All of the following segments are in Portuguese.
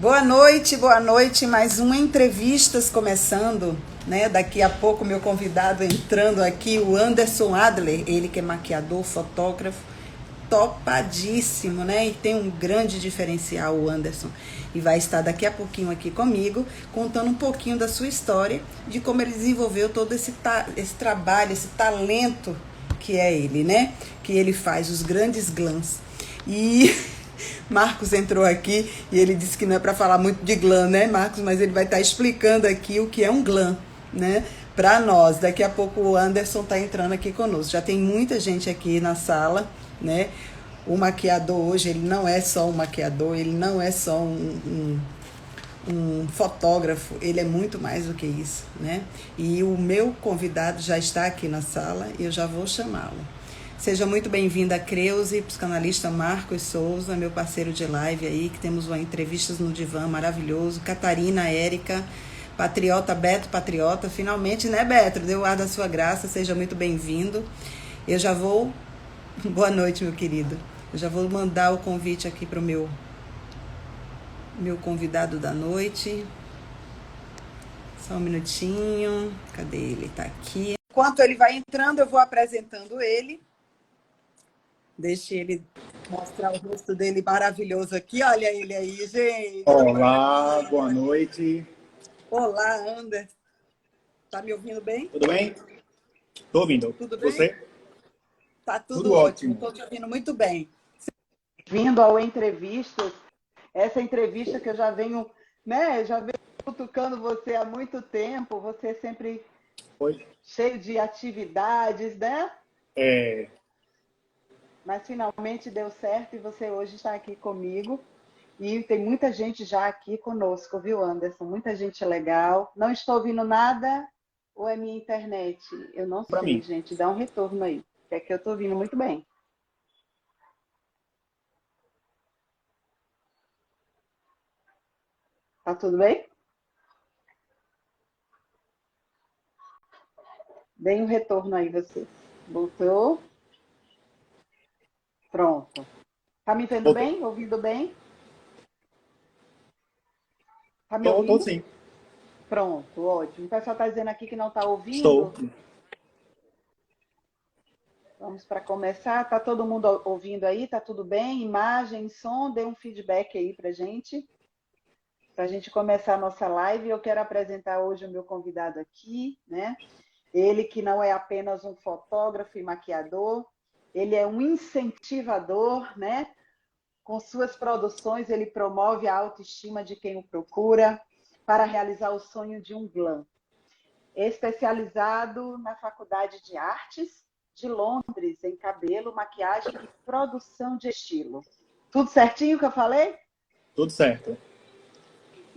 Boa noite. Mais uma entrevistas começando, né? Daqui a pouco meu convidado entrando aqui, o Anderson Adler, ele que é maquiador, fotógrafo, topadíssimo, né? E tem um grande diferencial, o Anderson. E vai estar daqui a pouquinho aqui comigo, contando um pouquinho da sua história, de como ele desenvolveu todo esse trabalho, esse talento que é ele, né? Que ele faz os grandes glans. E Marcos entrou aqui e ele disse que não é para falar muito de glam, né, Marcos? Mas ele vai estar explicando aqui o que é um glam, né? Para nós. Daqui a pouco o Anderson está entrando aqui conosco. Já tem muita gente aqui na sala, né? O maquiador hoje, ele não é só um maquiador, ele não é só um fotógrafo, ele é muito mais do que isso, né? E o meu convidado já está aqui na sala e eu já vou chamá-lo. Seja muito bem-vinda a Creuze, psicanalista Marcos Souza, meu parceiro de live aí, que temos uma entrevistas no divã maravilhoso. Catarina, Érica, Patriota, Beto Patriota, finalmente, né, Beto? Deu o ar da sua graça, seja muito bem-vindo. Eu já vou... Boa noite, meu querido. Eu já vou mandar o convite aqui para o meu convidado da noite. Só um minutinho. Cadê ele? Tá aqui. Enquanto ele vai entrando, eu vou apresentando ele. Deixa ele mostrar o rosto dele maravilhoso aqui. Olha ele aí, gente. Olá, boa noite. Olá, Anderson. Tá me ouvindo bem? Tudo bem? Tô ouvindo. Tudo bem? Você? Tá tudo ótimo. Tô te ouvindo muito bem. Vindo ao Entrevistas, essa entrevista que eu já venho, né? Já venho cutucando você há muito tempo. Você sempre cheio de atividades, né? Mas finalmente deu certo e você hoje está aqui comigo. E tem muita gente já aqui conosco, viu, Anderson? Muita gente legal. Não estou ouvindo nada ou é minha internet? Eu não sei, gente. Dá um retorno aí. É que eu estou ouvindo muito bem. Tá tudo bem? Dê um retorno aí, você. Voltou? Pronto. Tá me vendo bem? Ouvindo bem? Tá me ouvindo? Tô sim. Pronto, ótimo. O pessoal está dizendo aqui que não está ouvindo. Estou. Vamos para começar. Tá todo mundo ouvindo aí? Tá tudo bem? Imagem, som? Dê um feedback aí para gente começar a nossa live. Eu quero apresentar hoje o meu convidado aqui, né? Ele que não é apenas um fotógrafo e maquiador, ele é um incentivador, né? Com suas produções, ele promove a autoestima de quem o procura para realizar o sonho de um glam. Especializado na Faculdade de Artes de Londres, em cabelo, maquiagem e produção de estilo. Tudo certinho que eu falei? Tudo certo.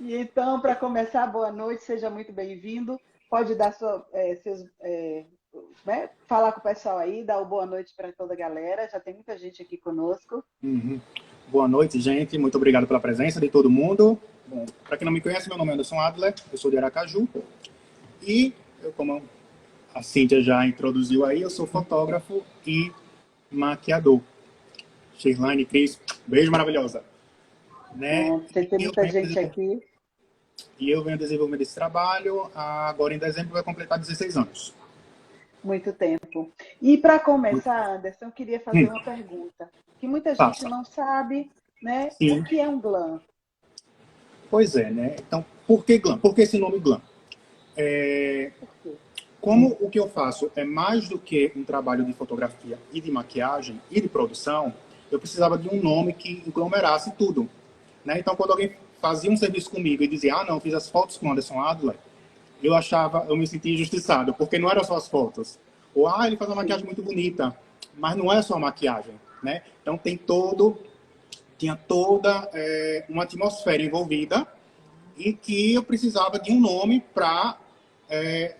E então, para começar, boa noite, seja muito bem-vindo. Pode dar falar com o pessoal aí, dar uma boa noite para toda a galera. Já tem muita gente aqui conosco. Boa noite, gente. Muito obrigado pela presença de todo mundo. Bom, para quem não me conhece, meu nome é Anderson Adler, eu sou de Aracaju. E, como a Cíntia já introduziu aí, eu sou fotógrafo e maquiador. Shirlane, Cris, beijo maravilhosa. Né? Tem muita gente aqui. E eu venho desenvolvendo esse trabalho, agora em dezembro vai completar 16 anos. Muito tempo. E para começar, Anderson, eu queria fazer uma pergunta. Que muita gente não sabe, né? Sim. O que é um glam? Pois é, né? Então, por que glam? Por que esse nome glam? Como o que eu faço é mais do que um trabalho de fotografia e de maquiagem e de produção, eu precisava de um nome que aglomerasse tudo. Né? Então, quando alguém fazia um serviço comigo e dizia, não, fiz as fotos com o Anderson Adler, eu me sentia injustiçado, porque não eram só as fotos. Ou, ele faz uma maquiagem muito bonita, mas não é só a maquiagem, né? Então, tinha toda uma atmosfera envolvida e que eu precisava de um nome para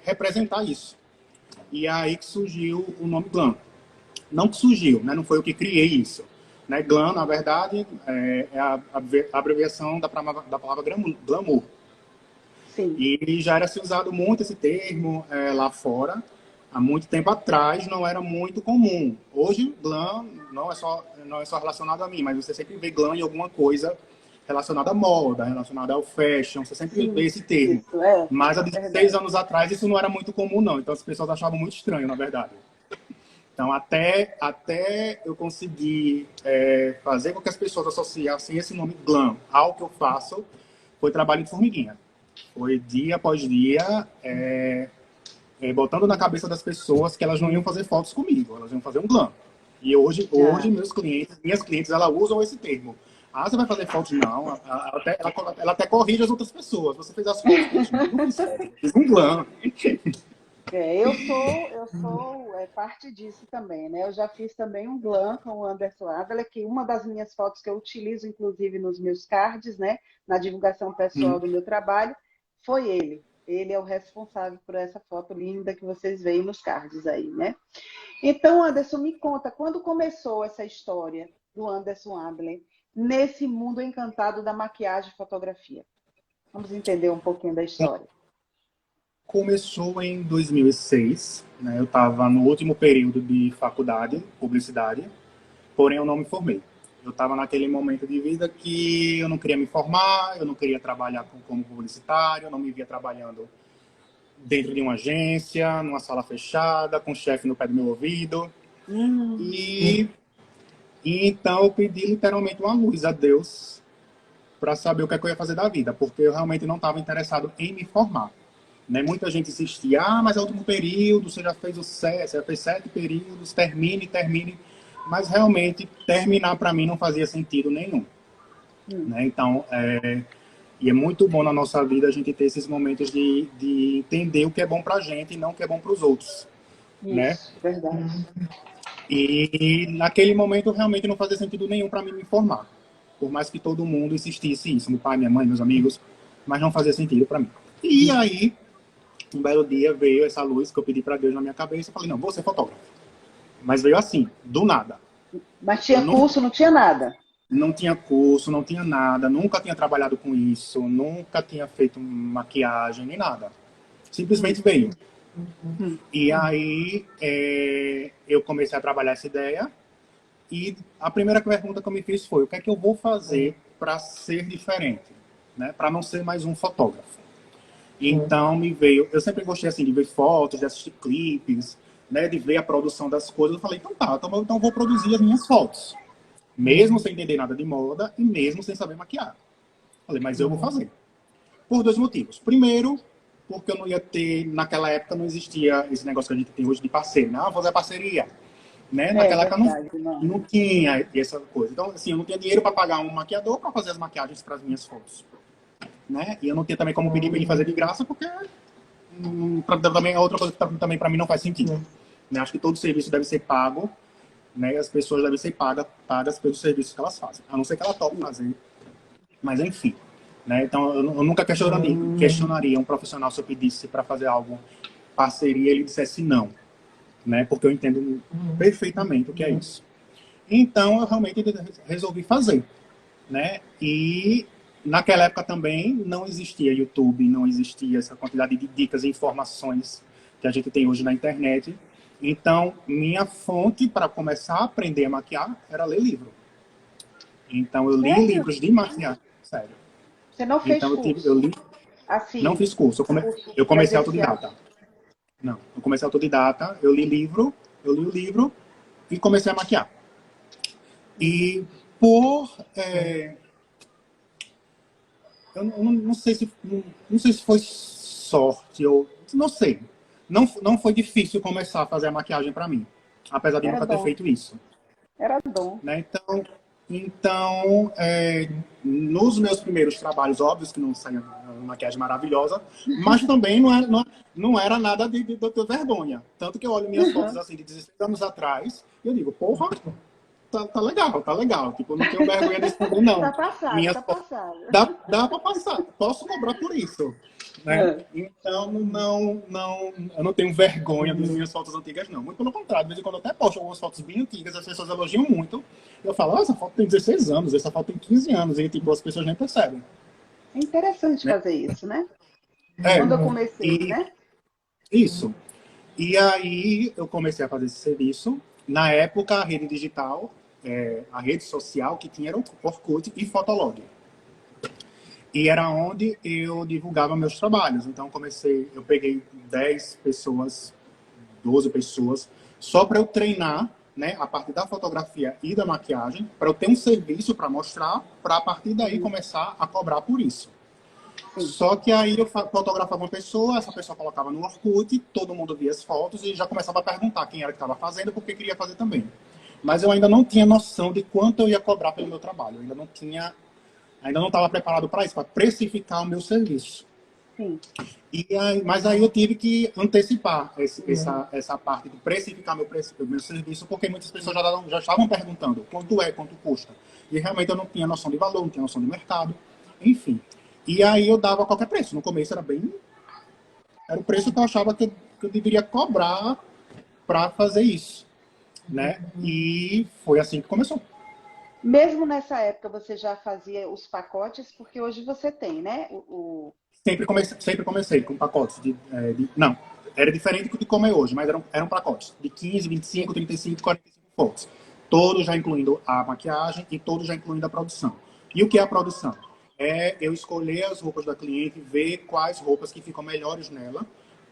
representar isso. E é aí que surgiu o nome glam. Não que surgiu, né? Não foi eu que criei isso. Né? Glam, na verdade, é a abreviação da palavra glamour. Sim. E já era se usado muito esse termo lá fora. Há muito tempo atrás não era muito comum. Hoje, glam não é só relacionado a mim, mas você sempre vê glam em alguma coisa relacionado à moda, relacionado ao fashion, você sempre vê Sim, esse termo. isso, é Mas há verdade. 16 anos atrás isso não era muito comum, não. Então as pessoas achavam muito estranho, na verdade. Então, até eu conseguir fazer com que as pessoas associassem esse nome glam ao que eu faço, foi trabalho de formiguinha. Foi dia após dia, botando na cabeça das pessoas que elas não iam fazer fotos comigo, elas iam fazer um glam. E hoje Ah, minhas clientes, elas usam esse termo. Ah, você vai fazer fotos? Não. Ela até corrige as outras pessoas. Você fez as fotos? Não fiz foto, fiz um glam. eu sou parte disso também, né? Eu já fiz também um glam com o Anderson Adler, que uma das minhas fotos que eu utilizo, inclusive, nos meus cards, né? Na divulgação pessoal Hum. do meu trabalho, foi ele. Ele é o responsável por essa foto linda que vocês veem nos cards aí, né? Então, Anderson, me conta, quando começou essa história do Anderson Adler nesse mundo encantado da maquiagem e fotografia? Vamos entender um pouquinho da história. Começou em 2006, né? Eu estava no último período de faculdade, publicidade, porém eu não me formei. Eu estava naquele momento de vida que eu não queria me formar, eu não queria trabalhar como publicitário, eu não me via trabalhando dentro de uma agência, numa sala fechada, com o chefe no pé do meu ouvido. E, e então eu pedi literalmente uma luz a Deus para saber o que é que eu ia fazer da vida, porque eu realmente não estava interessado em me formar. Né? Muita gente insistia, mas é o último período, você já fez você já fez 7 períodos, termine. Mas realmente terminar para mim não fazia sentido nenhum. Né? Então, e é muito bom na nossa vida a gente ter esses momentos de entender o que é bom para a gente e não o que é bom para os outros. Né? Isso, verdade. E naquele momento realmente não fazia sentido nenhum para mim me formar. Por mais que todo mundo insistisse isso, meu pai, minha mãe, meus amigos, mas não fazia sentido para mim. E aí, um belo dia veio essa luz que eu pedi para Deus na minha cabeça e falei, não, vou ser fotógrafo. Mas veio assim, do nada. Mas Eu tinha curso, não tinha nada. não tinha curso, não tinha nada, nunca tinha trabalhado com isso, nunca tinha feito maquiagem, nem nada. Simplesmente veio. E aí eu comecei a trabalhar essa ideia e a primeira pergunta que eu me fiz foi, o que é que eu vou fazer para ser diferente? Né? Para não ser mais um fotógrafo. Então me veio, eu sempre gostei assim de ver fotos, de assistir clipes, né, de ver a produção das coisas. Eu falei, então tá, então vou produzir as minhas fotos, mesmo sem entender nada de moda e mesmo sem saber maquiar. Falei, mas eu vou fazer. Por 2 motivos. Primeiro, porque eu não ia ter, naquela época não existia esse negócio que a gente tem hoje de parceiro, né? Ah, vou fazer parceria. Né? É Naquela época verdade, não. não tinha essa coisa. Então, assim, eu não tinha dinheiro para pagar um maquiador para fazer as maquiagens para as minhas fotos. Né? E eu não tinha também como pedir para ele fazer de graça, porque também é outra coisa que também para mim não faz sentido. Né? Acho que todo serviço deve ser pago, né? E as pessoas devem ser pagas pelos serviços que elas fazem, a não ser que ela tope fazer, mas enfim. Né? Então eu nunca questionaria um profissional se eu pedisse para fazer algo parceria ele dissesse não, né? Porque eu entendo perfeitamente o que é isso. Então eu realmente resolvi fazer, né? E naquela época também não existia YouTube, não existia essa quantidade de dicas e informações que a gente tem hoje na internet. Então, minha fonte para começar a aprender a maquiar era ler livro. Então, eu li Sério? livros de maquiagem, sério. Você não fez Então, eu curso? li, não Assim, fiz curso, curso eu comecei presencial. autodidata. Não, eu comecei autodidata, eu li o livro e comecei a maquiar. E por eu não sei se não sei se foi sorte ou não sei. Não foi difícil começar a fazer a maquiagem para mim, apesar de Era nunca ter dom. feito isso, Era dom. né? Então nos meus primeiros trabalhos, óbvios que não saía uma maquiagem maravilhosa, mas também não era nada de ter vergonha. Tanto que eu olho minhas fotos assim de 16 anos atrás e eu digo, porra, tá legal, tá legal. Tipo, eu não tenho vergonha desse também, Tá não. passado, Minhas tá fotos passado. dá para passar, posso cobrar por isso, né? É. Então eu não tenho vergonha das minhas fotos antigas, não. Muito pelo contrário, de vez em quando eu até posto algumas fotos bem antigas, as pessoas elogiam muito. Eu falo, essa foto tem 16 anos, essa foto tem 15 anos, e tipo, as pessoas nem percebem, É interessante né? fazer isso, né? É, Quando eu comecei, e né? isso. E aí eu comecei a fazer esse serviço. Na época, a rede digital, a rede social que tinha era o Orkut e Fotolog. E era onde eu divulgava meus trabalhos. Então, eu peguei 10 pessoas, 12 pessoas, só para eu treinar, né, a parte da fotografia e da maquiagem, para eu ter um serviço para mostrar, para a partir daí começar a cobrar por isso. Sim. Só que aí eu fotografava uma pessoa, essa pessoa colocava no Orkut, todo mundo via as fotos e já começava a perguntar quem era que estava fazendo, porque queria fazer também. Mas eu ainda não tinha noção de quanto eu ia cobrar pelo meu trabalho. Eu ainda não estava preparado para isso, para precificar o meu serviço. Sim. Mas aí eu tive que antecipar essa parte de precificar meu serviço, porque muitas pessoas já estavam perguntando quanto custa. E realmente eu não tinha noção de valor, não tinha noção de mercado, enfim. E aí eu dava qualquer preço. No começo era o preço que eu achava que eu deveria cobrar para fazer isso, né? E foi assim que começou. Mesmo nessa época você já fazia os pacotes, porque hoje você tem, né? Sempre comecei com pacotes não, era diferente de como é hoje, mas eram pacotes de 15, 25, 35, 45 fotos. Todos já incluindo a maquiagem e todos já incluindo a produção. E o que é a produção? É eu escolher as roupas da cliente, ver quais roupas que ficam melhores nela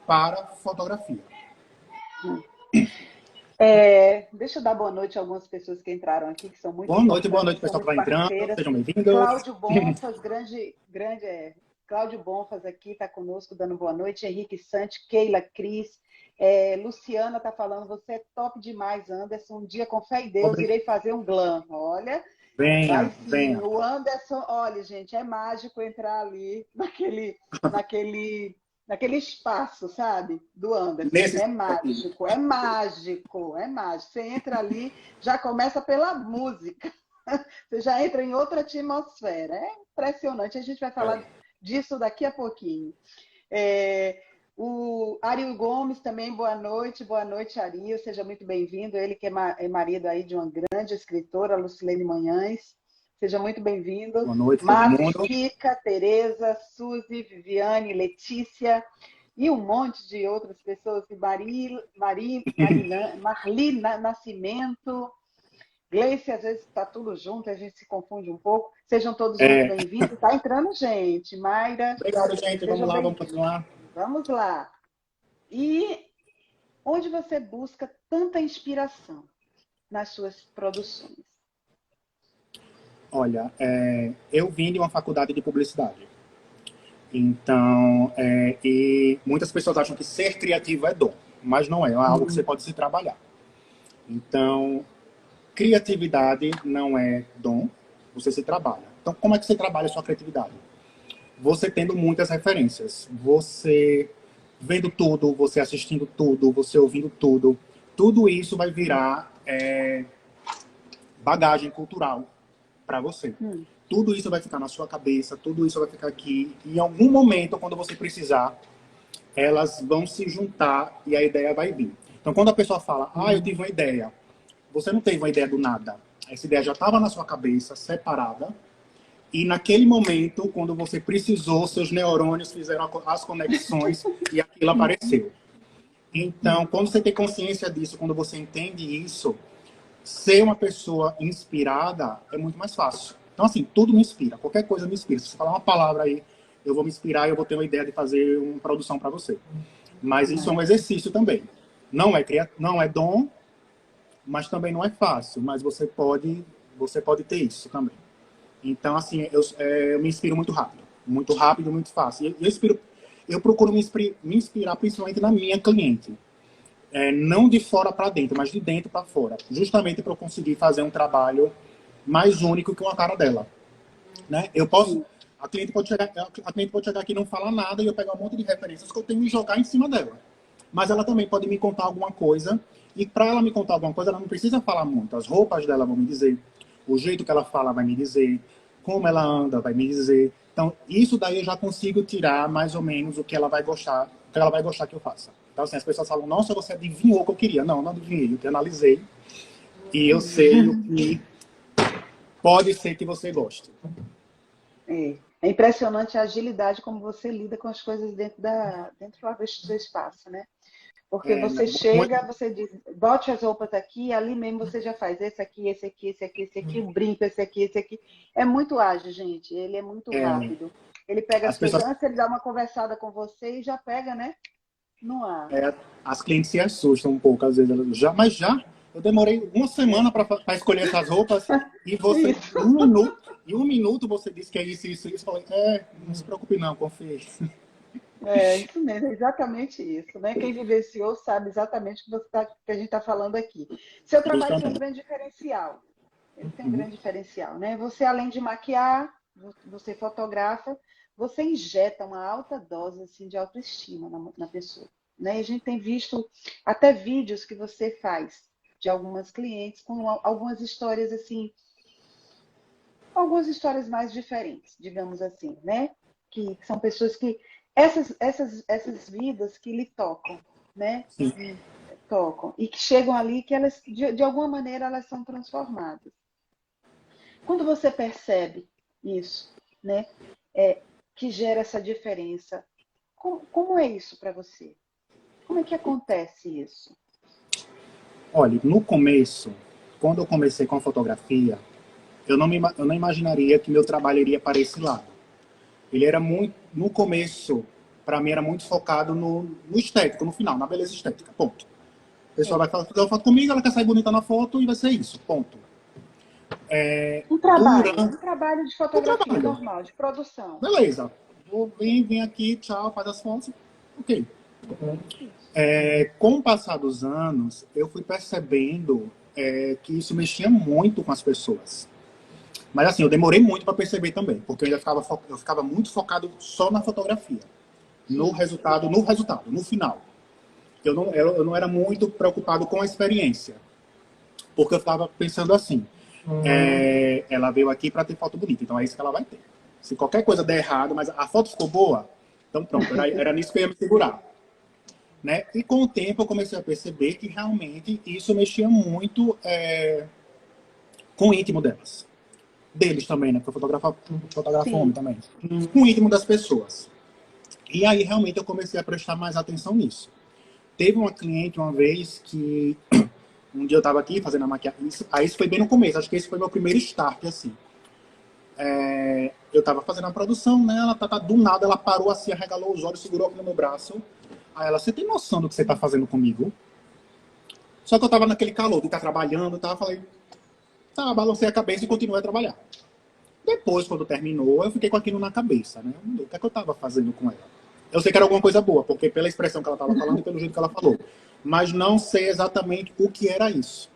para fotografia. Deixa eu dar boa noite a algumas pessoas que entraram aqui, que são muito Boa noite, importantes, são pessoal que muito está entrando, parceiras. sejam bem-vindos. Cláudio Bonfas, Cláudio Bonfas aqui está conosco, dando boa noite. Henrique Sante, Keila Cris, Luciana está falando, você é top demais, Anderson. Um dia, com fé em Deus, irei fazer um glam. Olha, vai sim. Venha. O Anderson, olha, gente, é mágico entrar ali naquele espaço, sabe? Do Anderson. É mágico, é mágico, é mágico. Você entra ali, já começa pela música. Você já entra em outra atmosfera. É impressionante. A gente vai falar disso daqui a pouquinho. O Ariel Gomes também, boa noite, Ariel, seja muito bem-vindo. Ele que é marido aí de uma grande escritora, Lucilene Manhães. Seja muito bem-vindo. Boa noite, Marcos, Kika, Tereza, Suzy, Viviane, Letícia e um monte de outras pessoas. Marli Nascimento, Gleice, às vezes está tudo junto, a gente se confunde um pouco. Sejam todos muito bem-vindos. Está entrando gente. Mayra. Obrigado, gente. Vamos lá, vamos continuar. Vamos lá. E onde você busca tanta inspiração nas suas produções? Olha, eu vim de uma faculdade de publicidade. Então, e muitas pessoas acham que ser criativo é dom, mas não é algo que você pode se trabalhar. Então, criatividade não é dom, você se trabalha. Então, como é que você trabalha a sua criatividade? Você tendo muitas referências, você vendo tudo, você assistindo tudo, você ouvindo tudo. Tudo isso vai virar bagagem cultural para você. Tudo isso vai ficar na sua cabeça, tudo isso vai ficar aqui. E em algum momento, quando você precisar, elas vão se juntar e a ideia vai vir. Então, quando a pessoa fala, eu tive uma ideia, você não teve uma ideia do nada. Essa ideia já estava na sua cabeça, separada. E naquele momento, quando você precisou, seus neurônios fizeram as conexões e aquilo apareceu. Então, quando você tem consciência disso, quando você entende isso, ser uma pessoa inspirada é muito mais fácil. Então, assim, tudo me inspira. Qualquer coisa me inspira. Se você falar uma palavra aí, eu vou me inspirar e eu vou ter uma ideia de fazer uma produção para você. Mas isso é um exercício também. Não é dom, mas também não é fácil. Mas você pode ter isso também. Então, assim, eu me inspiro muito rápido. Muito rápido e muito fácil. Eu procuro me inspirar principalmente na minha cliente. Não de fora para dentro, mas de dentro para fora. Justamente para eu conseguir fazer um trabalho mais único que uma cara dela. Né? A cliente pode chegar aqui e não falar nada e eu pegar um monte de referências que eu tenho e jogar em cima dela. Mas ela também pode me contar alguma coisa. E para ela me contar alguma coisa, ela não precisa falar muito. As roupas dela vão me dizer. O jeito que ela fala vai me dizer. Como ela anda vai me dizer. Então, isso daí eu já consigo tirar mais ou menos o que ela vai gostar que eu faça. Então, assim, as pessoas falam, nossa, você adivinhou o que eu queria. Não, não adivinhei. Eu te analisei. E eu sei o que pode ser que você goste. É impressionante a agilidade como você lida com as coisas dentro do seu espaço, né? Porque você chega, você diz, bote as roupas aqui, ali mesmo você já faz esse aqui, o brinco, esse aqui. É muito ágil, gente. Ele é muito rápido. Ele pega As as coisas pessoas, antes, ele dá uma conversada com você e já pega, né? No ar. as clientes se assustam um pouco, às vezes. Mas já, eu demorei uma semana para escolher essas roupas e você, Isso. em um minuto você disse que é isso, isso, isso. Eu falei, não se preocupe não, confie. É isso mesmo, é exatamente isso, né? Quem vivenciou sabe exatamente o que, que a gente está falando aqui. Seu trabalho tem um Justamente. grande diferencial. Ele tem um Uhum. grande diferencial, né? Você, além de maquiar, você fotografa, você injeta uma alta dose assim, de autoestima na pessoa. Né? E a gente tem visto até vídeos que você faz de algumas clientes com algumas histórias assim, algumas histórias mais diferentes, digamos assim, né? Que são pessoas que essas vidas que lhe tocam, né? Sim. Tocam e que chegam ali que elas de alguma maneira elas são transformadas. Quando você percebe isso, né? Que gera essa diferença, como é isso para você? Como é que acontece isso? Olha, no começo, quando eu comecei com a fotografia, eu não imaginaria que meu trabalho iria para esse lado. Ele era muito, no começo, para mim era muito focado no estético, no final, na beleza estética, ponto. A pessoa Sim. vai fazer uma foto comigo, ela quer sair bonita na foto e vai ser isso, ponto. Um Durante trabalho de o fotografia trabalho, normal, de produção. beleza, vem aqui, tchau, faz as fotos, ok. Com o passar dos anos, eu fui percebendo que isso mexia muito com as pessoas. Mas assim, eu demorei muito para perceber também, porque eu ficava muito focado só na fotografia, Sim. no resultado, no final. Eu não era muito preocupado com a experiência, porque eu estava pensando assim, ela veio aqui para ter foto bonita, então é isso que ela vai ter. Se qualquer coisa der errado, mas a foto ficou boa, então pronto, era nisso que eu ia me segurar. Né? E com o tempo eu comecei a perceber que realmente isso mexia muito com o íntimo delas. Deles também, né? Porque eu fotografo homem Sim. também. Com o íntimo das pessoas. E aí realmente eu comecei a prestar mais atenção nisso. Teve uma cliente uma vez que um dia eu estava aqui fazendo a maquiagem. Aí isso foi bem no começo, acho que esse foi meu primeiro start, assim. Eu estava fazendo a produção, né? Ela do nada ela parou assim, arregalou os olhos, segurou aqui no meu braço. Aí ela, você tem noção do que você está fazendo comigo? Só que eu tava naquele calor de estar trabalhando, falei, balancei a cabeça e continuei a trabalhar. Depois, quando terminou, eu fiquei com aquilo na cabeça, né? O que é que eu tava fazendo com ela? Eu sei que era alguma coisa boa, porque pela expressão que ela tava falando e pelo jeito que ela falou. Mas não sei exatamente o que era isso.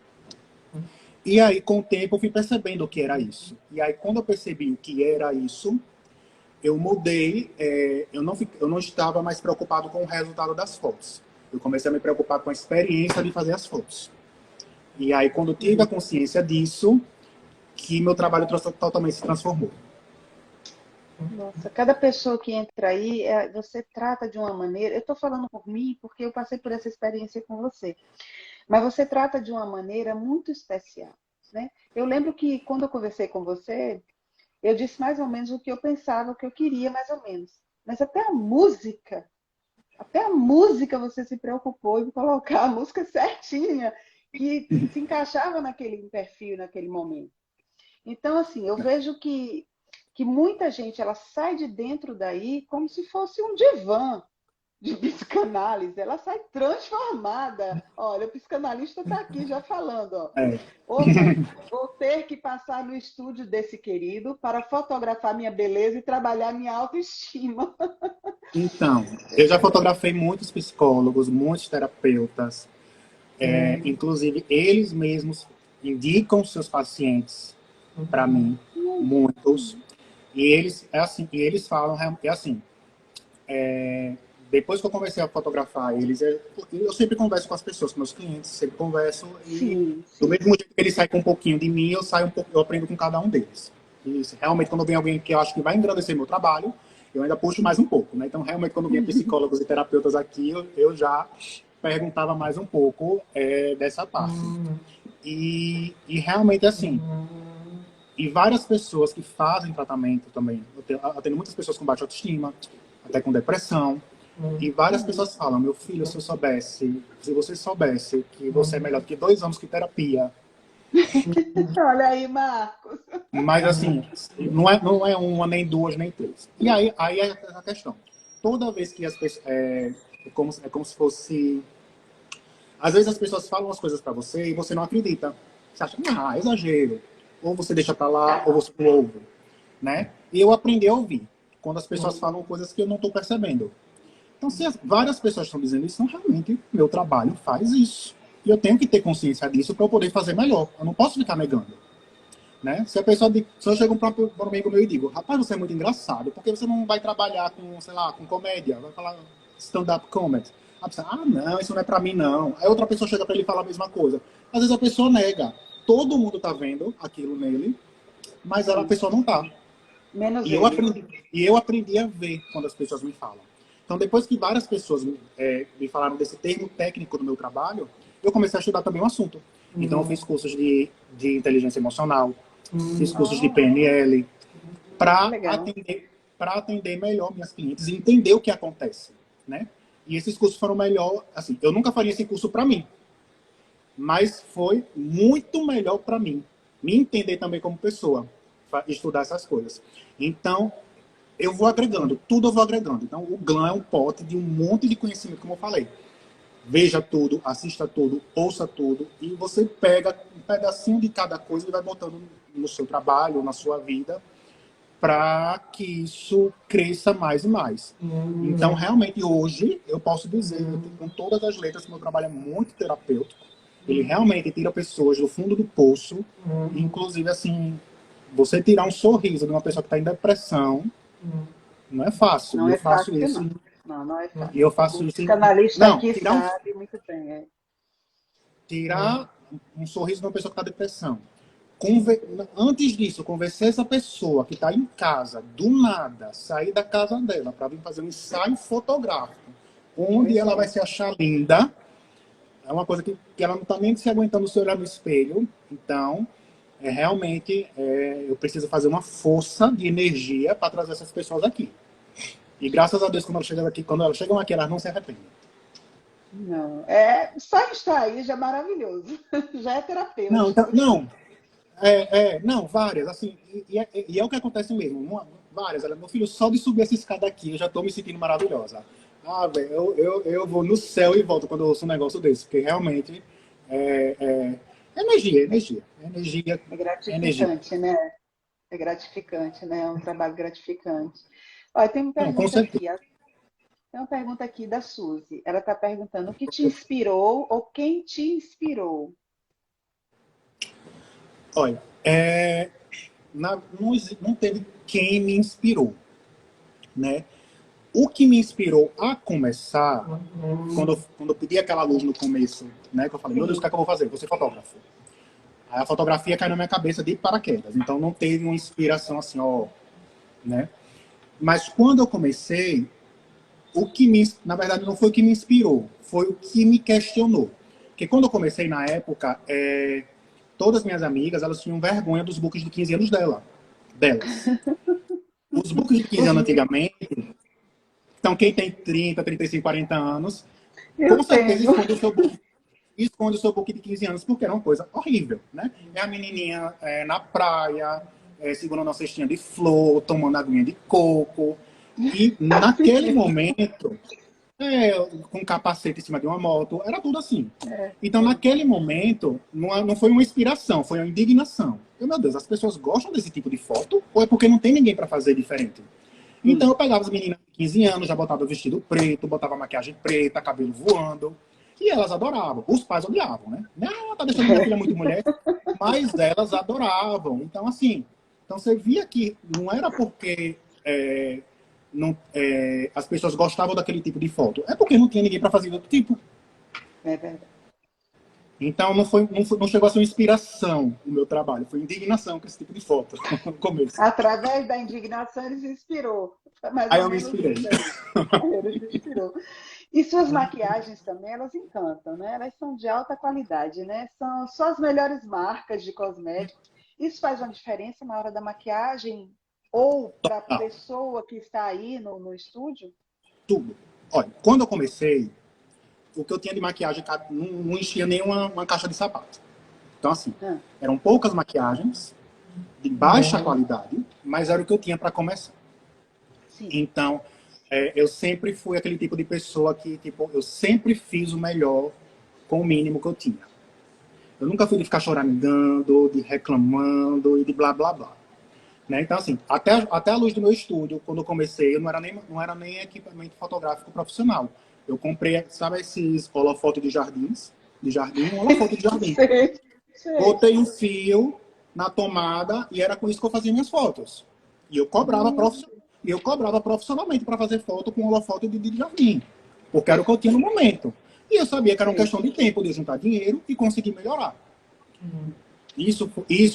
E aí, com o tempo, eu fui percebendo o que era isso. E aí, quando eu percebi o que era isso, eu mudei. Eu não estava mais preocupado com o resultado das fotos. Eu comecei a me preocupar com a experiência de fazer as fotos. E aí, quando eu tive a consciência disso, que meu trabalho totalmente se transformou. Nossa, cada pessoa que entra aí, você trata de uma maneira. Eu estou falando por mim porque eu passei por essa experiência com você. Mas você trata de uma maneira muito especial, né? Eu lembro que quando eu conversei com você, eu disse mais ou menos o que eu pensava, o que eu queria, mais ou menos. Mas até a música você se preocupou em colocar a música certinha, que se encaixava naquele perfil, naquele momento. Então, assim, eu vejo que muita gente ela sai de dentro daí como se fosse um divã de psicanálise, ela sai transformada. Olha, o psicanalista está aqui já falando, ó. É. Ouça, vou ter que passar no estúdio desse querido para fotografar minha beleza e trabalhar minha autoestima. Então, eu já fotografei muitos psicólogos, muitos terapeutas, inclusive eles mesmos indicam seus pacientes para mim, muitos, e eles falam, assim, depois que eu comecei a fotografar eles, eu sempre converso com as pessoas, com meus clientes, sempre converso, e Sim, do sim. mesmo jeito que eles saem com um pouquinho de mim, eu aprendo com cada um deles. E realmente, quando vem alguém que eu acho que vai engrandecer meu trabalho, eu ainda puxo mais um pouco, né? Então, realmente, quando vinha psicólogos e terapeutas aqui, eu já perguntava mais um pouco dessa parte. E realmente, assim, e várias pessoas que fazem tratamento também, eu tenho muitas pessoas com baixa autoestima, até com depressão, e várias pessoas falam, meu filho, se você soubesse que você é melhor do que 2 anos de terapia, Olha aí, Marcos. Mas, assim, não é uma, nem duas, nem três. E aí é a questão. Toda vez que as pessoas... é como se fosse... Às vezes as pessoas falam as coisas pra você e você não acredita. Você acha, ah, exagero. Ou você deixa pra lá, ou você não ouve, né? E eu aprendi a ouvir. Quando as pessoas falam coisas que eu não tô percebendo. Então, se várias pessoas estão dizendo isso, então realmente meu trabalho faz isso. E eu tenho que ter consciência disso para eu poder fazer melhor. Eu não posso ficar negando. Né? Se eu chego para um amigo meu e digo, rapaz, você é muito engraçado, por que você não vai trabalhar com, sei lá, com comédia? Vai falar stand-up comedy. A pessoa, não, isso não é para mim, não. Aí outra pessoa chega para ele e fala a mesma coisa. Às vezes a pessoa nega. Todo mundo tá vendo aquilo nele, mas a pessoa não tá. Menos E ele. eu aprendi a ver quando as pessoas me falam. Então, depois que várias pessoas me falaram desse termo técnico do meu trabalho, eu comecei a estudar também o assunto. Então, eu fiz cursos de inteligência emocional, fiz cursos de PNL, para Legal. atender melhor minhas clientes e entender o que acontece, né? E esses cursos foram melhor, assim, eu nunca faria esse curso para mim, mas foi muito melhor para mim, me entender também como pessoa, estudar essas coisas. Então, eu vou agregando, tudo eu vou agregando. Então, o GLAM é um pote de um monte de conhecimento, como eu falei. Veja tudo, assista tudo, ouça tudo, e você pega um pedacinho de cada coisa e vai botando no seu trabalho, na sua vida, para que isso cresça mais e mais. Então, realmente, hoje, eu posso dizer, com todas as letras, que meu trabalho é muito terapêutico. Ele realmente tira pessoas do fundo do poço, inclusive, assim, você tirar um sorriso de uma pessoa que está em depressão, não é fácil. Não E eu é faço fácil, isso. não. Não, não é fácil. E eu faço O isso. psicanalista Não, aqui sabe muito bem. tirar um sorriso de uma pessoa que está em depressão. Antes disso, convencer essa pessoa que está em casa, do nada, sair da casa dela para vir fazer um ensaio fotográfico, onde ela vai se achar linda. É uma coisa que ela não está nem se aguentando se olhar no espelho. Então, realmente, eu preciso fazer uma força de energia para trazer essas pessoas aqui. E graças a Deus, quando elas chegam aqui, elas não se arrependem. Não, só estar aí já é maravilhoso, já é Não, então, terapêutico. não, não, várias, assim, e é o que acontece mesmo, várias. Olha, meu filho, só de subir essa escada aqui, eu já tô me sentindo maravilhosa. Ah, velho, eu vou no céu e volto quando eu ouço um negócio desse, porque realmente energia, É energia. gratificante, né? É gratificante, né? É um trabalho gratificante. Olha, Não, com certeza. tem uma pergunta aqui da Suzy. Ela está perguntando o que te inspirou ou quem te inspirou? Olha, não teve quem me inspirou, né? O que me inspirou a começar, quando eu pedi aquela luz no começo, né? Que eu falei, meu Deus, o que é que eu vou fazer? Vou ser fotógrafo. Aí a fotografia caiu na minha cabeça de paraquedas. Então não teve uma inspiração assim, ó, né? Mas quando eu comecei, na verdade não foi o que me inspirou, foi o que me questionou. Porque quando eu comecei na época, todas as minhas amigas, elas tinham vergonha dos books de 15 anos delas. Os books de 15 Os anos meus, antigamente, então quem tem 30, 35, 40 anos, eu com certeza tenho. esconde o seu book de 15 anos, porque era uma coisa horrível, né? É a menininha na praia, segurando uma cestinha de flor, tomando aguinha de coco. E naquele momento, com um capacete em cima de uma moto, era tudo assim. Então, naquele momento, não foi uma inspiração, foi uma indignação. Meu Deus, as pessoas gostam desse tipo de foto ou é porque não tem ninguém para fazer diferente? Então, eu pegava as meninas de 15 anos, já botava vestido preto, botava maquiagem preta, cabelo voando. E elas adoravam. Os pais odiavam, né? Não, tá deixando minha filha muito mulher. Mas elas adoravam. Então, assim, você via que não era porque as pessoas gostavam daquele tipo de foto. É porque não tinha ninguém para fazer outro tipo. É verdade. Então, não chegou a ser uma inspiração o meu trabalho. Foi indignação com esse tipo de foto no começo. Através da indignação, ele se inspirou. Foi mais Aí ou eu me menos inspirei. isso aí. Ele se inspirou. E suas maquiagens também, elas encantam, né? Elas são de alta qualidade, né? São só as melhores marcas de cosméticos. Isso faz uma diferença na hora da maquiagem ou para a Total. pessoa que está aí no estúdio? Tudo. Olha, quando eu comecei, o que eu tinha de maquiagem não enchia nem uma caixa de sapato. Então, assim, Ah, eram poucas maquiagens, de baixa qualidade, mas era o que eu tinha para começar. sim. Então, eu sempre fui aquele tipo de pessoa que, tipo, eu sempre fiz o melhor com o mínimo que eu tinha. Eu nunca fui de ficar choramingando, de reclamando e de blá, blá, blá. Né? Então, assim, até a luz do meu estúdio, quando eu comecei, eu não era nem equipamento fotográfico profissional. Eu comprei, sabe esses holofotes de jardins? De jardim, um holofote de jardim. Sei, sei. Botei um fio na tomada e era com isso que eu fazia minhas fotos. E eu cobrava profissionalmente para fazer foto com um holofote de jardim. Porque era o que eu tinha no momento. E eu sabia que era uma Sei. questão de tempo, de juntar dinheiro e conseguir melhorar. Isso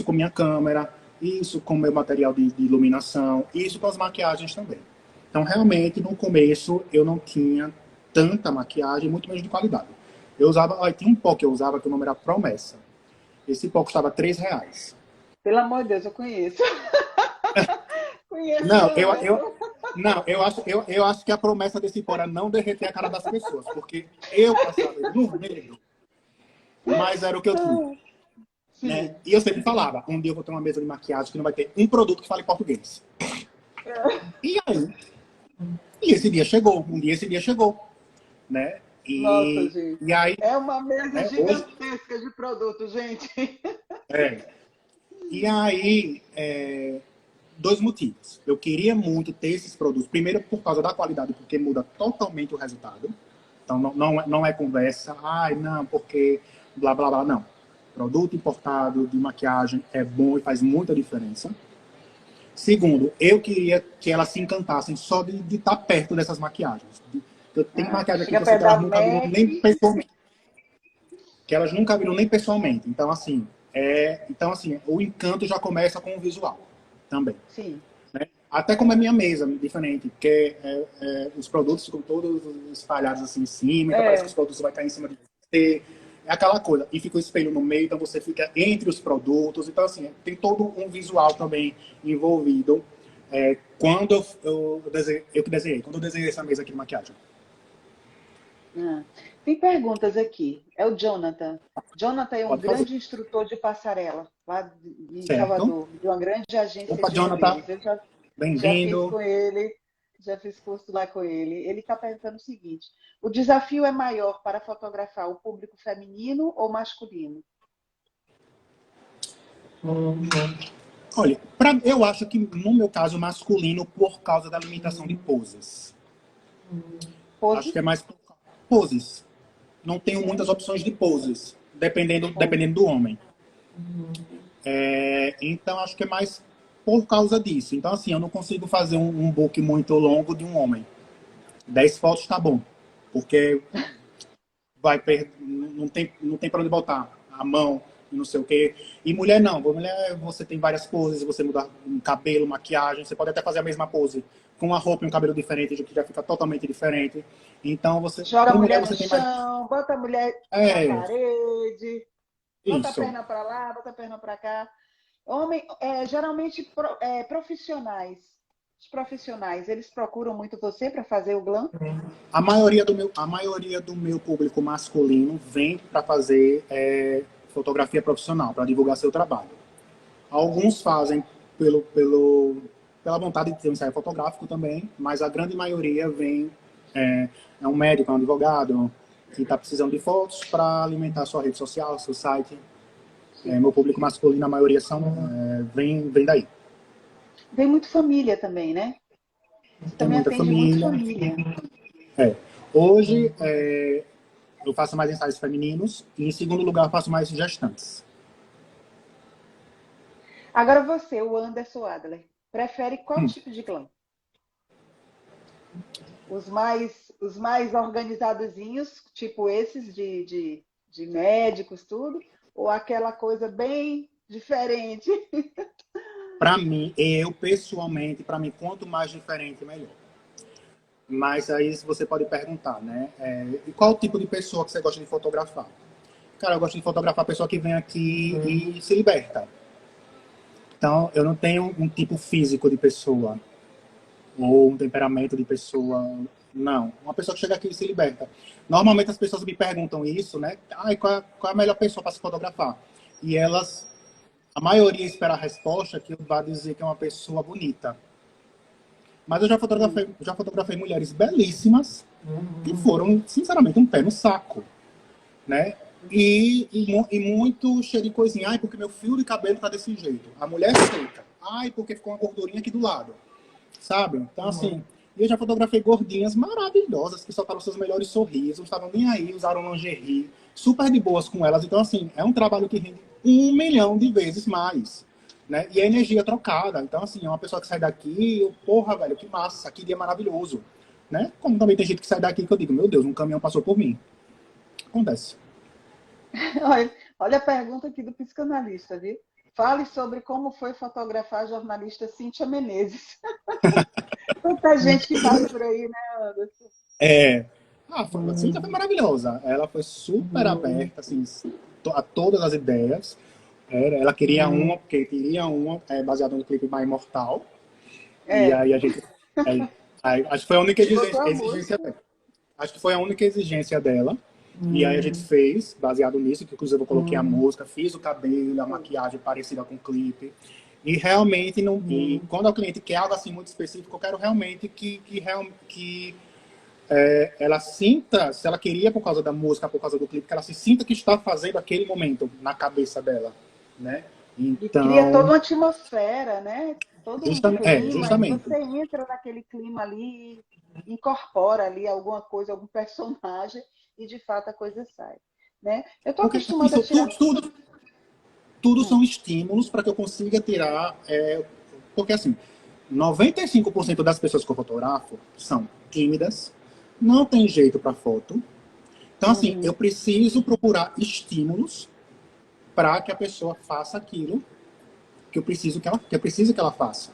com minha câmera, isso com meu material de iluminação, isso com as maquiagens também. Então, realmente, no começo, eu não tinha tanta maquiagem, muito menos de qualidade. Eu usava, tinha um pó que eu usava que o nome era Promessa. Esse pó custava R$ 3. Pelo amor de Deus, eu conheço. Conheço, Não, amo. não, eu acho que a promessa desse pó era não derreter a cara das pessoas, porque eu passava no medo, mas era o que eu tinha. Né? Sim. E eu sempre falava, um dia eu vou ter uma mesa de maquiagem que não vai ter um produto que fale português. E aí, um dia esse dia chegou, né? Nossa, E, gente. e aí, É uma mesa hoje, gigantesca de produtos, gente. é, e aí, dois motivos. Eu queria muito ter esses produtos, primeiro por causa da qualidade, porque muda totalmente o resultado. Então, não é conversa, ai, não, porque blá, blá, blá, não. Produto importado de maquiagem é bom e faz muita diferença. Segundo, eu queria que elas se encantassem só de estar perto dessas maquiagens. Eu tenho Ah, maquiagem aqui chega que eu sei perto que elas da nunca viram MAC. nem pessoalmente. Que elas nunca viram nem pessoalmente. Então, assim, o encanto já começa com o visual também. Sim. Né? Até como é minha mesa, diferente, porque os produtos ficam todos espalhados assim em cima, então parece que os É. produtos vão cair em cima de você. É aquela coisa. E fica o espelho no meio, então você fica entre os produtos. Então, assim, tem todo um visual também envolvido. Quando quando eu desenhei essa mesa aqui de maquiagem. Ah. Tem perguntas aqui. É o Jonathan. Jonathan é um Pode fazer. grande instrutor de passarela, lá em Certo? Salvador, de uma grande agência Opa, de Jonathan, modelos. Eu já fiz bem-vindo. com ele, já fiz curso lá com ele. Ele está perguntando o seguinte: o desafio é maior para fotografar o público feminino ou masculino? Olha, eu acho que no meu caso masculino por causa da limitação de poses. Acho Pose? que é mais por poses. Não tenho É, muitas opções de poses, dependendo, pose. dependendo do homem. Então, acho que é mais por causa disso. Então, assim, eu não consigo fazer um book muito longo de um homem. 10 fotos tá bom. Porque não tem para onde botar a mão e não sei o quê. E mulher não. Mulher, você tem várias poses, você muda cabelo, maquiagem, você pode até fazer a mesma pose com uma roupa e um cabelo diferente, que já fica totalmente diferente. Então, Joga a com mulher, mulher no você tem mais. chão, bota a mulher na É, parede, bota a isso. perna para lá, bota a perna para cá. Homem, geralmente profissionais. Os profissionais, eles procuram muito você para fazer o glam? A maioria do meu público masculino vem para fazer fotografia profissional, para divulgar seu trabalho. Sim, Alguns fazem pela vontade de ter um ensaio fotográfico também, mas a grande maioria vem, é um médico, é um advogado, que está precisando de fotos para alimentar sua rede social, seu site. sim. Meu público masculino, a maioria vem daí. Tem muito família também, né? Você Tem também muita atende muito família. família. É. Hoje, eu faço mais ensaios femininos e, em segundo lugar, eu faço mais gestantes. Agora você, o Anderson Adler, prefere qual Hum. tipo de glam? Os mais organizadozinhos, tipo esses de médicos, tudo? Ou aquela coisa bem diferente? Para mim, pessoalmente, para mim, quanto mais diferente, melhor. Mas aí você pode perguntar, né? E qual tipo de pessoa que você gosta de fotografar? Cara, eu gosto de fotografar a pessoa que vem aqui e se liberta. Então, eu não tenho um tipo físico de pessoa ou um temperamento de pessoa. Não. Uma pessoa que chega aqui e se liberta. Normalmente as pessoas me perguntam isso, né? Qual é a melhor pessoa para se fotografar? e elas, a maioria espera a resposta que eu vá dizer que é uma pessoa bonita. Mas eu já fotografei mulheres belíssimas que foram, sinceramente, um pé no saco, né? E muito cheio de coisinha. Ai, porque meu fio de cabelo tá desse jeito. A mulher seca. Ai, porque ficou uma gordurinha aqui do lado. Sabe? Então, assim, eu já fotografei gordinhas maravilhosas que soltaram seus melhores sorrisos, não estavam nem aí, usaram lingerie, super de boas com elas. Então, assim, é um trabalho que rende 1 milhão de vezes mais. Né? E a energia trocada. Então, assim, é uma pessoa que sai daqui, eu, porra, velho, que massa, que dia maravilhoso. Né? Como também tem gente que sai daqui que eu digo, meu Deus, um caminhão passou por mim. Acontece. Olha a pergunta aqui do psicanalista, viu? Fale sobre como foi fotografar a jornalista Cíntia Menezes. Tanta gente que passa por aí, né, Anderson? A Cíntia foi maravilhosa. Ela foi super aberta, assim, a todas as ideias. Ela queria uma, porque queria uma baseada no clipe My Imortal. E aí a gente... acho que foi a única exigência dela. Acho que foi a única exigência dela. E aí a gente fez, baseado nisso, que inclusive eu coloquei a música, fiz o cabelo, a maquiagem parecida com o clipe. E realmente, não, e quando o cliente quer algo assim muito específico, eu quero realmente que ela sinta, se ela queria por causa da música, por causa do clipe, que ela se sinta que está fazendo aquele momento na cabeça dela, né? Então, e cria toda uma atmosfera, né? Todo um clima, justamente. E você entra naquele clima ali, incorpora ali alguma coisa, algum personagem, e de fato a coisa sai. Né? Eu estou Porque acostumada a tirar... tudo são estímulos para que eu consiga tirar... porque assim, 95% das pessoas que eu fotografo são tímidas, não tem jeito para foto. Então, assim, eu preciso procurar estímulos para que a pessoa faça aquilo que eu preciso que ela faça.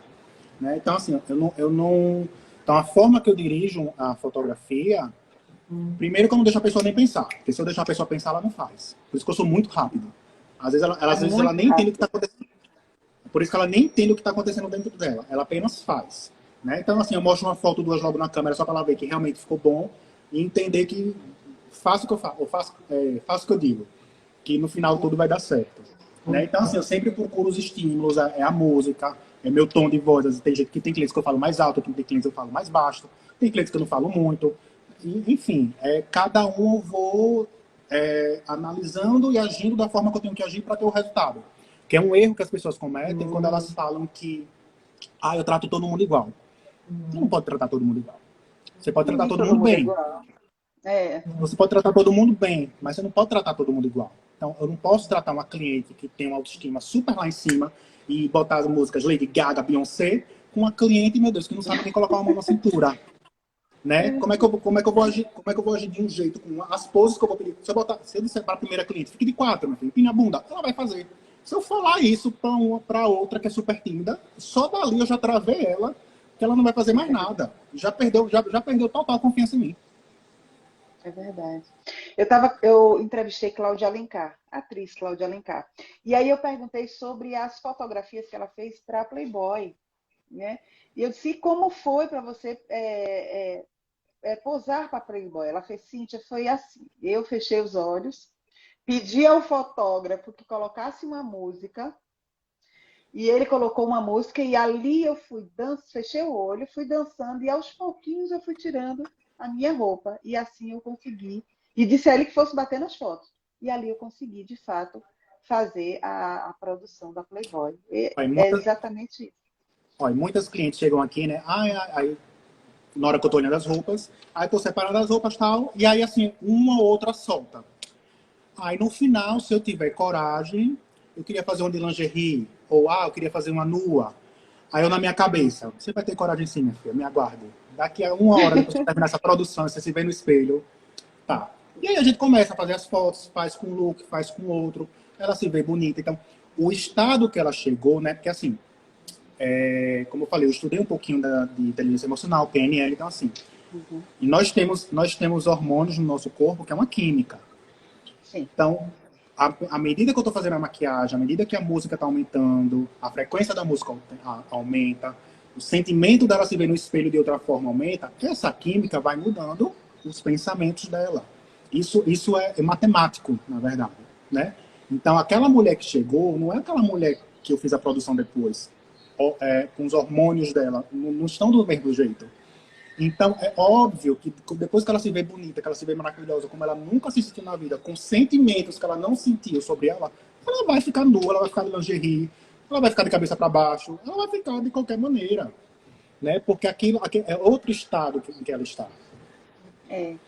Né? Então, assim, eu não... Então, a forma que eu dirijo a fotografia, primeiro que eu não deixo a pessoa nem pensar. Porque se eu deixar a pessoa pensar, ela não faz. Por isso que eu sou muito rápido. Às vezes ela nem entende o que está acontecendo. Por isso que ela nem entende o que está acontecendo dentro dela. Ela apenas faz. Né? Então, assim, eu mostro uma foto, duas logo na câmera, só para ela ver que realmente ficou bom e entender que faço o que eu faço, faço o que eu digo. Que no final tudo vai dar certo. Né? Então, assim, eu sempre procuro os estímulos, a música, meu tom de voz. Tem clientes que eu falo mais alto, tem clientes que eu falo mais baixo, tem clientes que eu não falo muito. E, enfim, cada um eu vou analisando e agindo da forma que eu tenho que agir para ter o resultado. Que é um erro que as pessoas cometem quando elas falam que eu trato todo mundo igual. Você não pode tratar todo mundo igual. Você pode tratar todo mundo bem. Você pode tratar todo mundo bem, mas você não pode tratar todo mundo igual. Então, eu não posso tratar uma cliente que tem uma autoestima super lá em cima e botar as músicas Lady Gaga, Beyoncé, com uma cliente, meu Deus, que não sabe nem colocar uma mão na cintura. Né? Como é que eu vou agir de um jeito com as poses que eu vou pedir? Se eu disser para a primeira cliente, fique de 4, meu filho, empine a bunda, ela vai fazer. Se eu falar isso para outra que é super tímida, só dali eu já travei ela, que ela não vai fazer mais nada. Já perdeu total a confiança em mim. É verdade. Eu entrevistei Cláudia Alencar, a atriz Cláudia Alencar. E aí eu perguntei sobre as fotografias que ela fez para Playboy. Né? E eu disse, como foi para você posar para Playboy? Ela fez, Cíntia, foi assim. Eu fechei os olhos, pedi ao fotógrafo que colocasse uma música, e ele colocou uma música, e ali eu fechei o olho, fui dançando, e aos pouquinhos eu fui tirando a minha roupa, e assim eu consegui. E disse a ele que fosse bater nas fotos. E ali eu consegui, de fato, fazer a produção da Playboy. É exatamente isso. Olha, muitas clientes chegam aqui, né? Aí, na hora que eu tô olhando as roupas, aí tô separando as roupas e tal, e aí, assim, uma ou outra solta. Aí, no final, se eu tiver coragem, eu queria fazer uma de lingerie, ou, eu queria fazer uma nua. Aí, eu na minha cabeça, você vai ter coragem sim, minha filha, me aguarde. Daqui a 1 hora, depois que terminar essa produção, você se vê no espelho, tá. E aí, a gente começa a fazer as fotos, faz com um look, faz com outro, ela se vê bonita. Então, o estado que ela chegou, né, porque assim, como eu falei, eu estudei um pouquinho de inteligência emocional, PNL, então assim. E nós temos hormônios no nosso corpo, que é uma química. Sim. Então, à medida que eu estou fazendo a maquiagem, à medida que a música está aumentando, a frequência da música aumenta, o sentimento dela se ver no espelho de outra forma aumenta, essa química vai mudando os pensamentos dela. Isso é matemático, na verdade, né? Então, aquela mulher que chegou, não é aquela mulher que eu fiz a produção depois, com os hormônios dela, não estão do mesmo jeito. Então, é óbvio que depois que ela se vê bonita, que ela se vê maravilhosa, como ela nunca se sentiu na vida, com sentimentos que ela não sentiu sobre ela, ela vai ficar nua, ela vai ficar de lingerie, ela vai ficar de cabeça para baixo, ela vai ficar de qualquer maneira, né? Porque aquilo é outro estado em que ela está.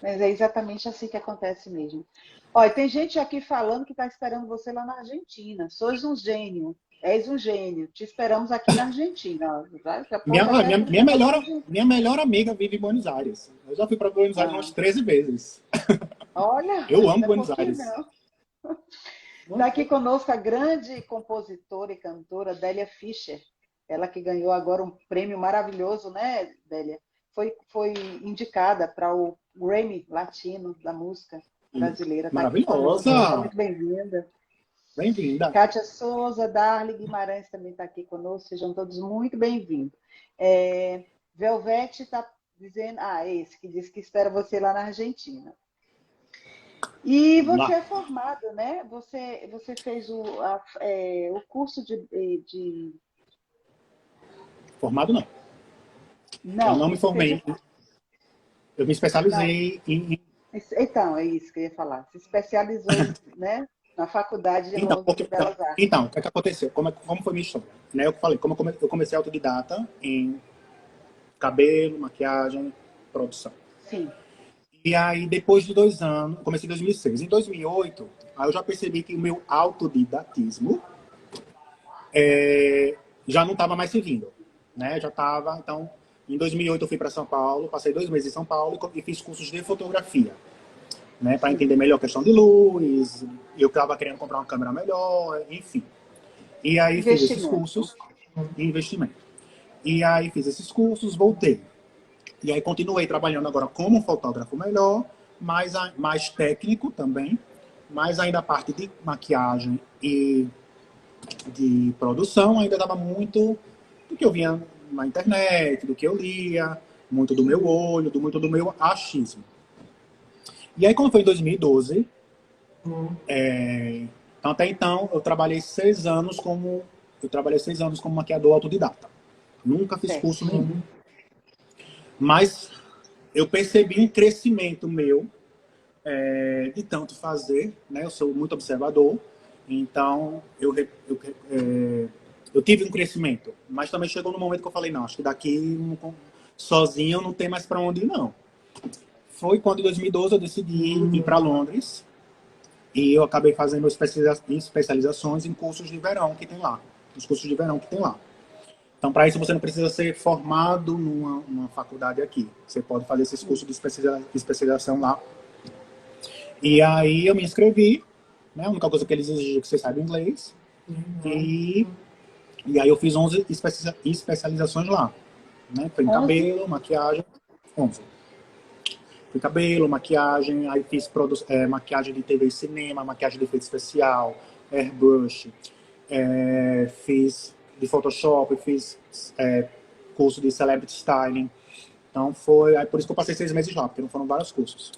Mas é exatamente assim que acontece mesmo. Olha, tem gente aqui falando que está esperando você lá na Argentina. Sois um gênio. És um gênio. Te esperamos aqui na Argentina. Daqui a pouco até Minha melhor amiga vive em Buenos Aires. Eu já fui para Buenos Aires umas 13 vezes. Olha, Eu amo não é Buenos pouquinho, Aires. não. Está aqui conosco a grande compositora e cantora Délia Fischer. Ela que ganhou agora um prêmio maravilhoso, né, Délia? Foi indicada para o Grammy Latino da música brasileira. Está aqui conosco. Seja Maravilhosa! muito bem-vinda. Bem-vinda. Kátia Souza, Darly Guimarães também está aqui conosco. Sejam todos muito bem-vindos. Velvete está dizendo... esse que disse que espera você lá na Argentina. E você é formado, né? Você fez o curso de... Formado não. Não. Eu não me formei. Eu me especializei em... Então, é isso que eu ia falar. Se especializou, né? Na faculdade de Belas Artes. Então, o que aconteceu? Como foi minha história? Né? Eu falei, eu comecei autodidata em cabelo, maquiagem, produção. Sim. E aí, depois de 2 anos, comecei em 2006. Em 2008, aí eu já percebi que o meu autodidatismo já não estava mais servindo. Né? Já estava, então... Em 2008 eu fui para São Paulo, passei 2 meses em São Paulo e fiz cursos de fotografia. Né, para entender melhor a questão de luz, eu estava querendo comprar uma câmera melhor, enfim. E aí fiz esses cursos, investimento. E aí fiz esses cursos, voltei. E aí continuei trabalhando agora como fotógrafo melhor, mais técnico também, mas ainda a parte de maquiagem e de produção ainda dava muito do que eu via na internet, do que eu lia, muito do meu olho, muito do meu achismo. E aí, quando foi em 2012, então, até então, eu trabalhei 6 anos como maquiador autodidata. Nunca fiz curso nenhum. Mas eu percebi um crescimento meu de tanto fazer, né? Eu sou muito observador, então eu tive um crescimento. Mas também chegou no momento que eu falei, não, acho que daqui sozinho eu não tenho mais para onde ir, não. Foi quando, em 2012, eu decidi ir para Londres e eu acabei fazendo especializações em cursos de verão que tem lá. Os cursos de verão que tem lá. Então, para isso, você não precisa ser formado numa faculdade aqui. Você pode fazer esses cursos de especialização lá. E aí, eu me inscrevi. Né? A única coisa que eles exigem é que você saiba inglês. E aí, eu fiz 11 especializações lá. Né? Foi em cabelo, maquiagem, 11. Fui cabelo, maquiagem, aí fiz maquiagem de TV e cinema, maquiagem de efeito especial, airbrush, fiz de Photoshop, fiz curso de Celebrity Styling. Então aí por isso que eu passei 6 meses lá, porque não foram vários cursos.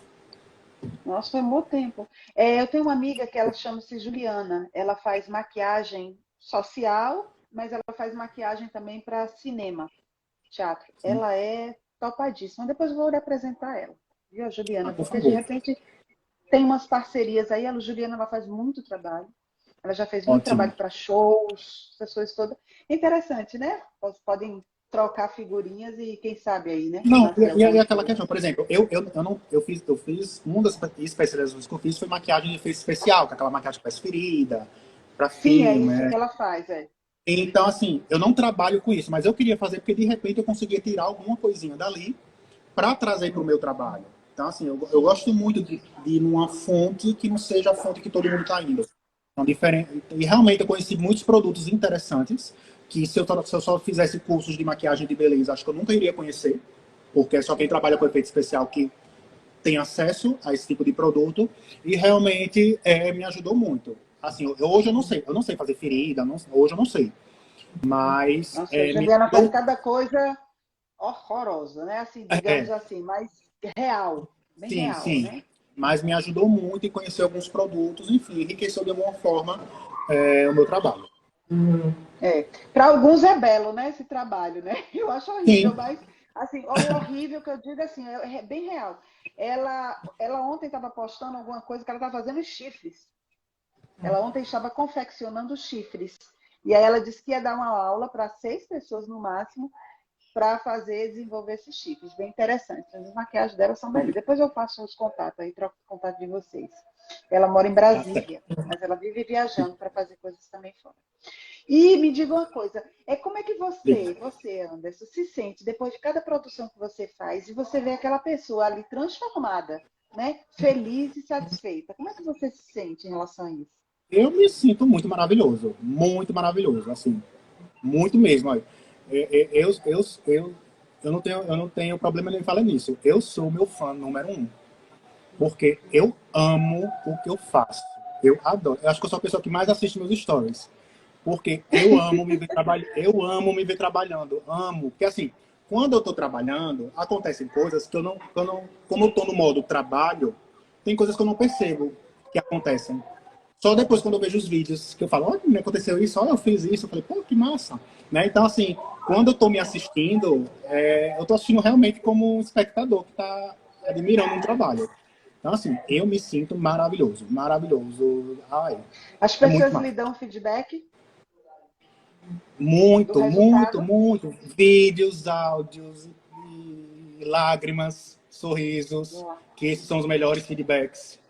Nossa, foi um bom tempo. Eu tenho uma amiga que ela chama-se Juliana. Ela faz maquiagem social, mas ela faz maquiagem também para cinema, teatro. Sim. Ela é topadíssima. Depois eu vou lhe apresentar ela. Viu, Juliana? Porque de repente tem umas parcerias aí. A Juliana ela faz muito trabalho. Ela já fez muito trabalho para shows, essas coisas todas. Interessante, né? Podem trocar figurinhas e quem sabe aí, né? Não, e aquela questão, por exemplo, eu fiz uma das especializações que eu fiz foi maquiagem de efeito especial, que é aquela maquiagem que faz ferida, para filme. Sim, é isso que ela faz, Então, assim, eu não trabalho com isso, mas eu queria fazer porque de repente eu conseguia tirar alguma coisinha dali para trazer para o meu trabalho. Então, assim, eu gosto muito de ir numa fonte que não seja a fonte que todo mundo está indo. Então, diferente. E realmente eu conheci muitos produtos interessantes que se eu só fizesse cursos de maquiagem de beleza, acho que eu nunca iria conhecer, porque é só quem trabalha com efeito especial que tem acesso a esse tipo de produto e realmente me ajudou muito. Assim, hoje eu não sei fazer ferida, hoje eu não sei. Mas... Nossa, Juliana faz cada coisa horrorosa, né? Assim, digamos assim, mais real. Bem real, sim. Né? mas me ajudou muito em conhecer alguns produtos, enfim, enriqueceu de alguma forma o meu trabalho. Para alguns é belo, né, esse trabalho, né? Eu acho horrível, Sim. mas assim, o horrível que eu digo assim, é bem real. Ela ontem estava postando alguma coisa que ela estava fazendo chifres. Ela ontem estava confeccionando chifres. E aí ela disse que ia dar uma aula para 6 pessoas no máximo para desenvolver esses chifres. Bem interessante. As maquiagens dela são belíssimas. Depois eu passo os contatos aí, troco o contato de vocês. Ela mora em Tá certo. Brasília, mas ela vive viajando para fazer coisas também fora. E me diga uma coisa, como é que você, Anderson, se sente depois de cada produção que você faz e você vê aquela pessoa ali transformada, né? Feliz e satisfeita. Como é que você se sente em relação a isso? Eu me sinto muito maravilhoso, assim, muito mesmo. Olha. Eu não tenho problema nem falar nisso. Eu sou meu fã número um, porque eu amo o que eu faço. Eu adoro. Eu acho que eu sou a pessoa que mais assiste meus stories. Porque eu amo me ver trabalhando, eu amo me ver trabalhando, amo. Porque assim, quando eu estou trabalhando, acontecem coisas que como eu estou no modo trabalho, tem coisas que eu não percebo que acontecem. Só depois, quando eu vejo os vídeos, que eu falo, olha, me aconteceu isso, olha, eu fiz isso, eu falei, pô, que massa. Né? Então, assim, quando eu estou me assistindo, eu estou assistindo realmente como um espectador que está admirando um trabalho. Então, assim, eu me sinto maravilhoso, maravilhoso. Ai, As é muito pessoas lhe massa. dão feedback do Muito, muito, resultado? muito. Vídeos, áudios, e lágrimas, sorrisos, que esses são os melhores feedbacks.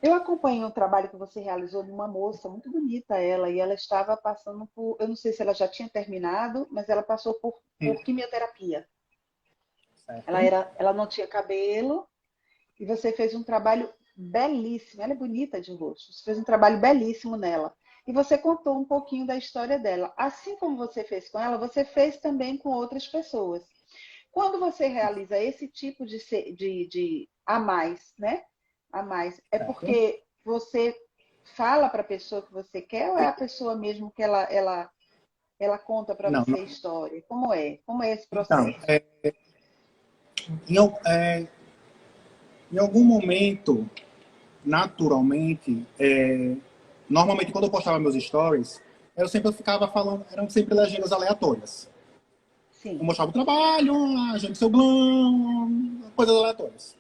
Eu acompanhei um trabalho que você realizou de uma moça muito bonita, e ela estava passando por, eu não sei se ela já tinha terminado, mas ela passou por quimioterapia. Certo? Ela não tinha cabelo e você fez um trabalho belíssimo. Ela é bonita de rosto. Você fez um trabalho belíssimo nela. E você contou um pouquinho da história dela. Assim como você fez com ela, você fez também com outras pessoas. Quando você realiza esse tipo de a mais, né? A mais, é Certo? porque você fala para a pessoa que você quer ou é a pessoa mesmo que ela conta para Não, você não. a história? Como é? Como é esse Então, processo? em, al- é, em algum momento, naturalmente, normalmente quando eu postava meus stories, eu sempre ficava falando, eram sempre legendas aleatórias. Eu Sim. mostrava o trabalho, a gente seu glam, coisas aleatórias.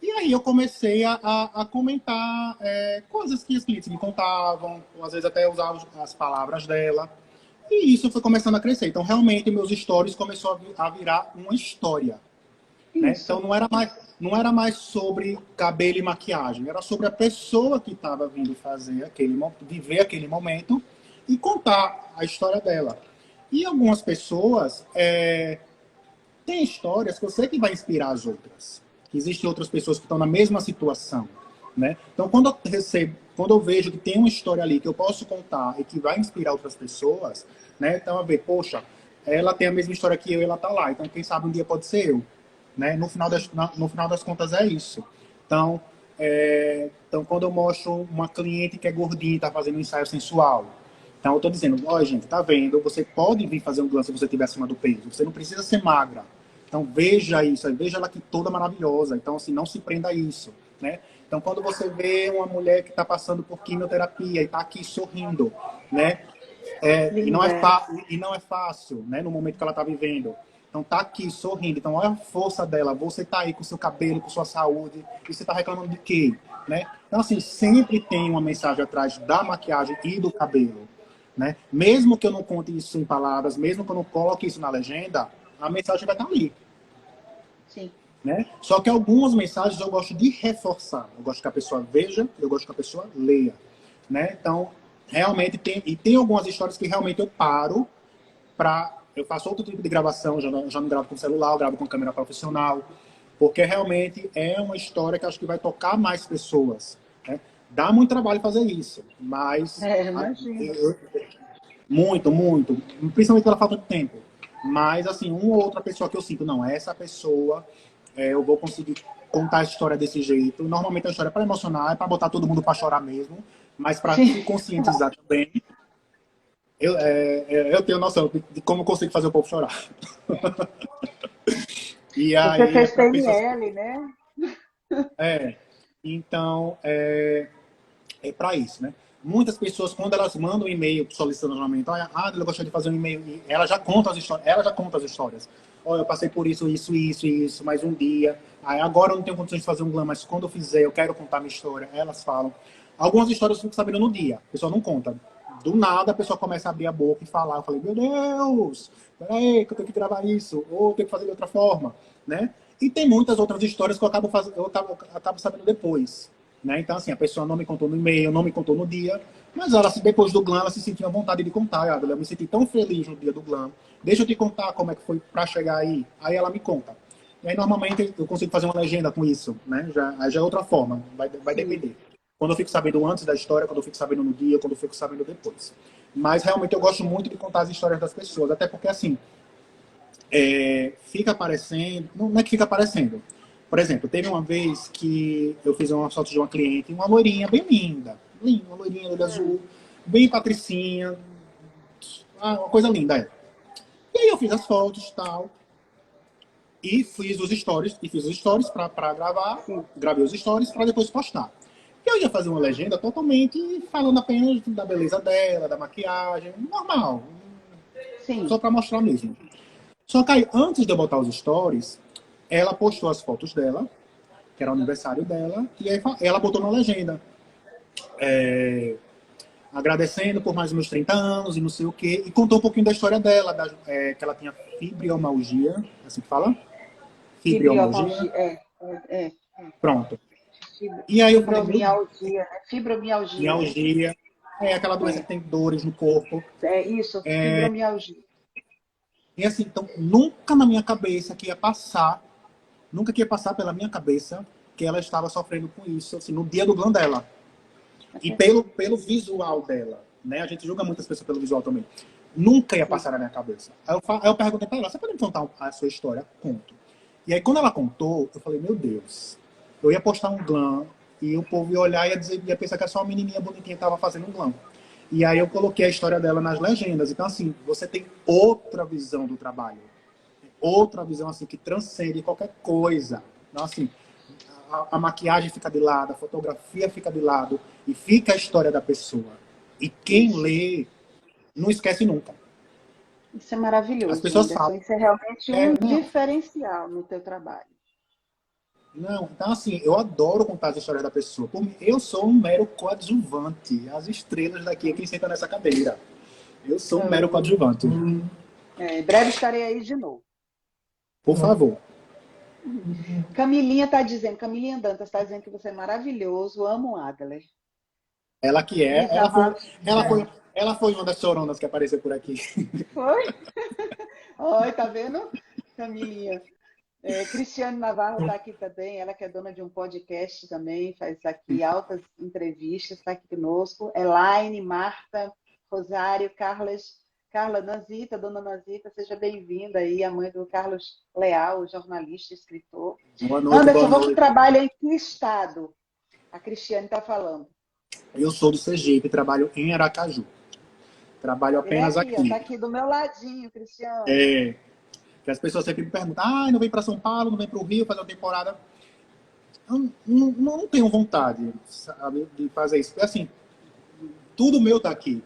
E aí eu comecei a comentar coisas que os clientes me contavam, ou às vezes até usar as palavras dela. E isso foi começando a crescer. Então, realmente, meus stories começou a virar uma história. Né? Então, Isso. não era mais sobre cabelo e maquiagem, era sobre a pessoa que estava vindo fazer viver aquele momento e contar a história dela. E algumas pessoas têm histórias que eu sei que vai inspirar as outras. Que existem outras pessoas que estão na mesma situação. Né? Então, quando eu vejo que tem uma história ali que eu posso contar e que vai inspirar outras pessoas, né? Então, a ver, poxa, ela tem a mesma história que eu e ela tá lá. Então, quem sabe um dia pode ser eu. Né? No final das contas, é isso. Então, quando eu mostro uma cliente que é gordinha e está fazendo um ensaio sensual, então eu estou dizendo, olha, gente, tá vendo? Você pode vir fazer um glance se você estiver acima do peso. Você não precisa ser magra. Então, veja isso. Veja ela aqui toda maravilhosa. Então, assim, não se prenda a isso. Né? Então, quando você vê uma mulher que está passando por quimioterapia e está aqui sorrindo, né? Linda ela. E não é fácil, né? No momento que ela está vivendo. Então tá aqui sorrindo. Então olha a força dela. Você tá aí com seu cabelo, com sua saúde. E você tá reclamando de quê? Né? Então assim, sempre tem uma mensagem atrás da maquiagem e do cabelo. Né? Mesmo que eu não conte isso em palavras, mesmo que eu não coloque isso na legenda, a mensagem vai estar ali. Sim. Né? Só que algumas mensagens eu gosto de reforçar. Eu gosto que a pessoa veja, eu gosto que a pessoa leia. Né? Então, realmente tem algumas histórias que realmente eu paro eu faço outro tipo de gravação, já não gravo com celular, eu gravo com câmera profissional, porque realmente é uma história que acho que vai tocar mais pessoas. Né? Dá muito trabalho fazer isso, mas Imagino. muito, muito, principalmente pela falta de tempo. Mas, assim, uma ou outra pessoa que eu sinto, não, essa pessoa eu vou conseguir contar a história desse jeito. Normalmente a história é para emocionar, é para botar todo mundo para chorar mesmo, mas para Sim. se conscientizar também. Eu tenho noção de como eu consigo fazer o povo chorar. E Você aí, fez para pessoas. PNL, né? É, Então, é para isso, né? Muitas pessoas, quando elas mandam um e-mail solicitando orçamento, olha, eu gostaria de fazer um e-mail, e ela já conta as histórias, Olha, eu passei por isso, isso, isso, isso, mais um dia. Aí agora eu não tenho condições de fazer um glam, mas quando eu fizer, eu quero contar minha história. Elas falam. Algumas histórias eu fico sabendo no dia, a pessoa não conta. Do nada a pessoa começa a abrir a boca e falar. Eu falei, meu Deus, peraí, que eu tenho que gravar isso, ou eu tenho que fazer de outra forma, né? E tem muitas outras histórias que eu acabo sabendo depois. Né? Então, assim, a pessoa não me contou no e-mail, não me contou no dia, mas ela, depois do glam, ela se sentiu à vontade de contar. Eu me senti tão feliz no dia do glam. Deixa eu te contar como é que foi para chegar aí. Aí ela me conta. E aí, normalmente, eu consigo fazer uma legenda com isso, né? Já é outra forma, vai depender. Quando eu fico sabendo antes da história, quando eu fico sabendo no dia, quando eu fico sabendo depois. Mas, realmente, eu gosto muito de contar as histórias das pessoas, até porque, assim, fica aparecendo... Não é que fica aparecendo. Por exemplo, teve uma vez que eu fiz uma foto de uma cliente, uma loirinha bem linda, uma loirinha, olho azul, bem patricinha, uma coisa linda. E aí eu fiz as fotos e tal, e fiz os stories para gravar, Sim. gravei os stories para depois postar. E eu ia fazer uma legenda totalmente falando apenas da beleza dela, da maquiagem, normal, Sim. só para mostrar mesmo. Só que aí, antes de eu botar os stories, ela postou as fotos dela, que era o aniversário dela, e aí ela botou na legenda. Agradecendo por mais meus 30 anos e não sei o quê, e contou um pouquinho da história dela, que ela tinha fibromialgia, assim que fala? Fibromialgia. Fibromialgia. É. Pronto. E aí eu falei, Fibromialgia, né? Fibromialgia, né? mialgia, é aquela doença que tem dores no corpo. É isso, fibromialgia. E assim, então, nunca que ia passar pela minha cabeça que ela estava sofrendo com isso, assim, no dia do glam dela. E pelo visual dela, né? A gente julga muitas pessoas pelo visual também. Nunca ia passar na minha cabeça. Aí eu perguntei pra ela, você pode me contar a sua história? Conto. E aí, quando ela contou, eu falei, meu Deus, eu ia postar um glam e o povo ia olhar e ia pensar que era só uma menininha bonitinha que estava fazendo um glam. E aí eu coloquei a história dela nas legendas. Então, assim, você tem outra visão do trabalho. Outra visão, assim, que transcende qualquer coisa. Então, assim, a maquiagem fica de lado, a fotografia fica de lado e fica a história da pessoa. E quem lê não esquece nunca. Isso é maravilhoso, As pessoas Anderson. falam. Isso é realmente um diferencial no teu trabalho. Não, então assim, eu adoro contar as histórias da pessoa. Eu sou um mero coadjuvante. As estrelas daqui é quem senta nessa cadeira. Eu sou um mero coadjuvante. Em breve estarei aí de novo. Por favor. Camilinha Dantas está dizendo que você é maravilhoso, amo o Adler. Ela que é, ela foi uma das choronas que apareceu por aqui. Foi? Oi, tá vendo, Camilinha? Cristiane Navarro está aqui também, ela que é dona de um podcast também, faz aqui altas entrevistas, está aqui conosco. Elaine, Marta, Rosário, Carla Nazita, dona Nazita, seja bem-vinda aí, a mãe do Carlos Leal, jornalista, escritor. Boa noite, Anderson, boa você noite. trabalha em que estado? A Cristiane está falando. Eu sou do Sergipe, trabalho em Aracaju. Trabalho apenas aqui. Está aqui do meu ladinho, Cristiane. Que as pessoas sempre me perguntam, não vem para São Paulo, não vem para o Rio fazer uma temporada. Eu não tenho vontade, sabe, de fazer isso. Porque, assim, tudo meu está aqui.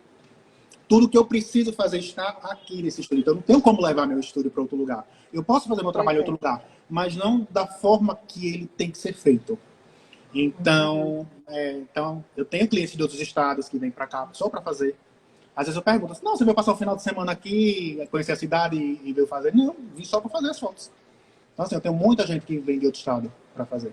Tudo que eu preciso fazer está aqui nesse estúdio. Então, eu não tenho como levar meu estúdio para outro lugar. Eu posso fazer meu trabalho em outro lugar, mas não da forma que ele tem que ser feito. Então, eu tenho clientes de outros estados que vêm para cá só para fazer. Às vezes eu pergunto, não, você veio passar o final de semana aqui, conhecer a cidade e veio fazer? Não, vim só para fazer as fotos. Então, assim, eu tenho muita gente que vem de outro estado para fazer.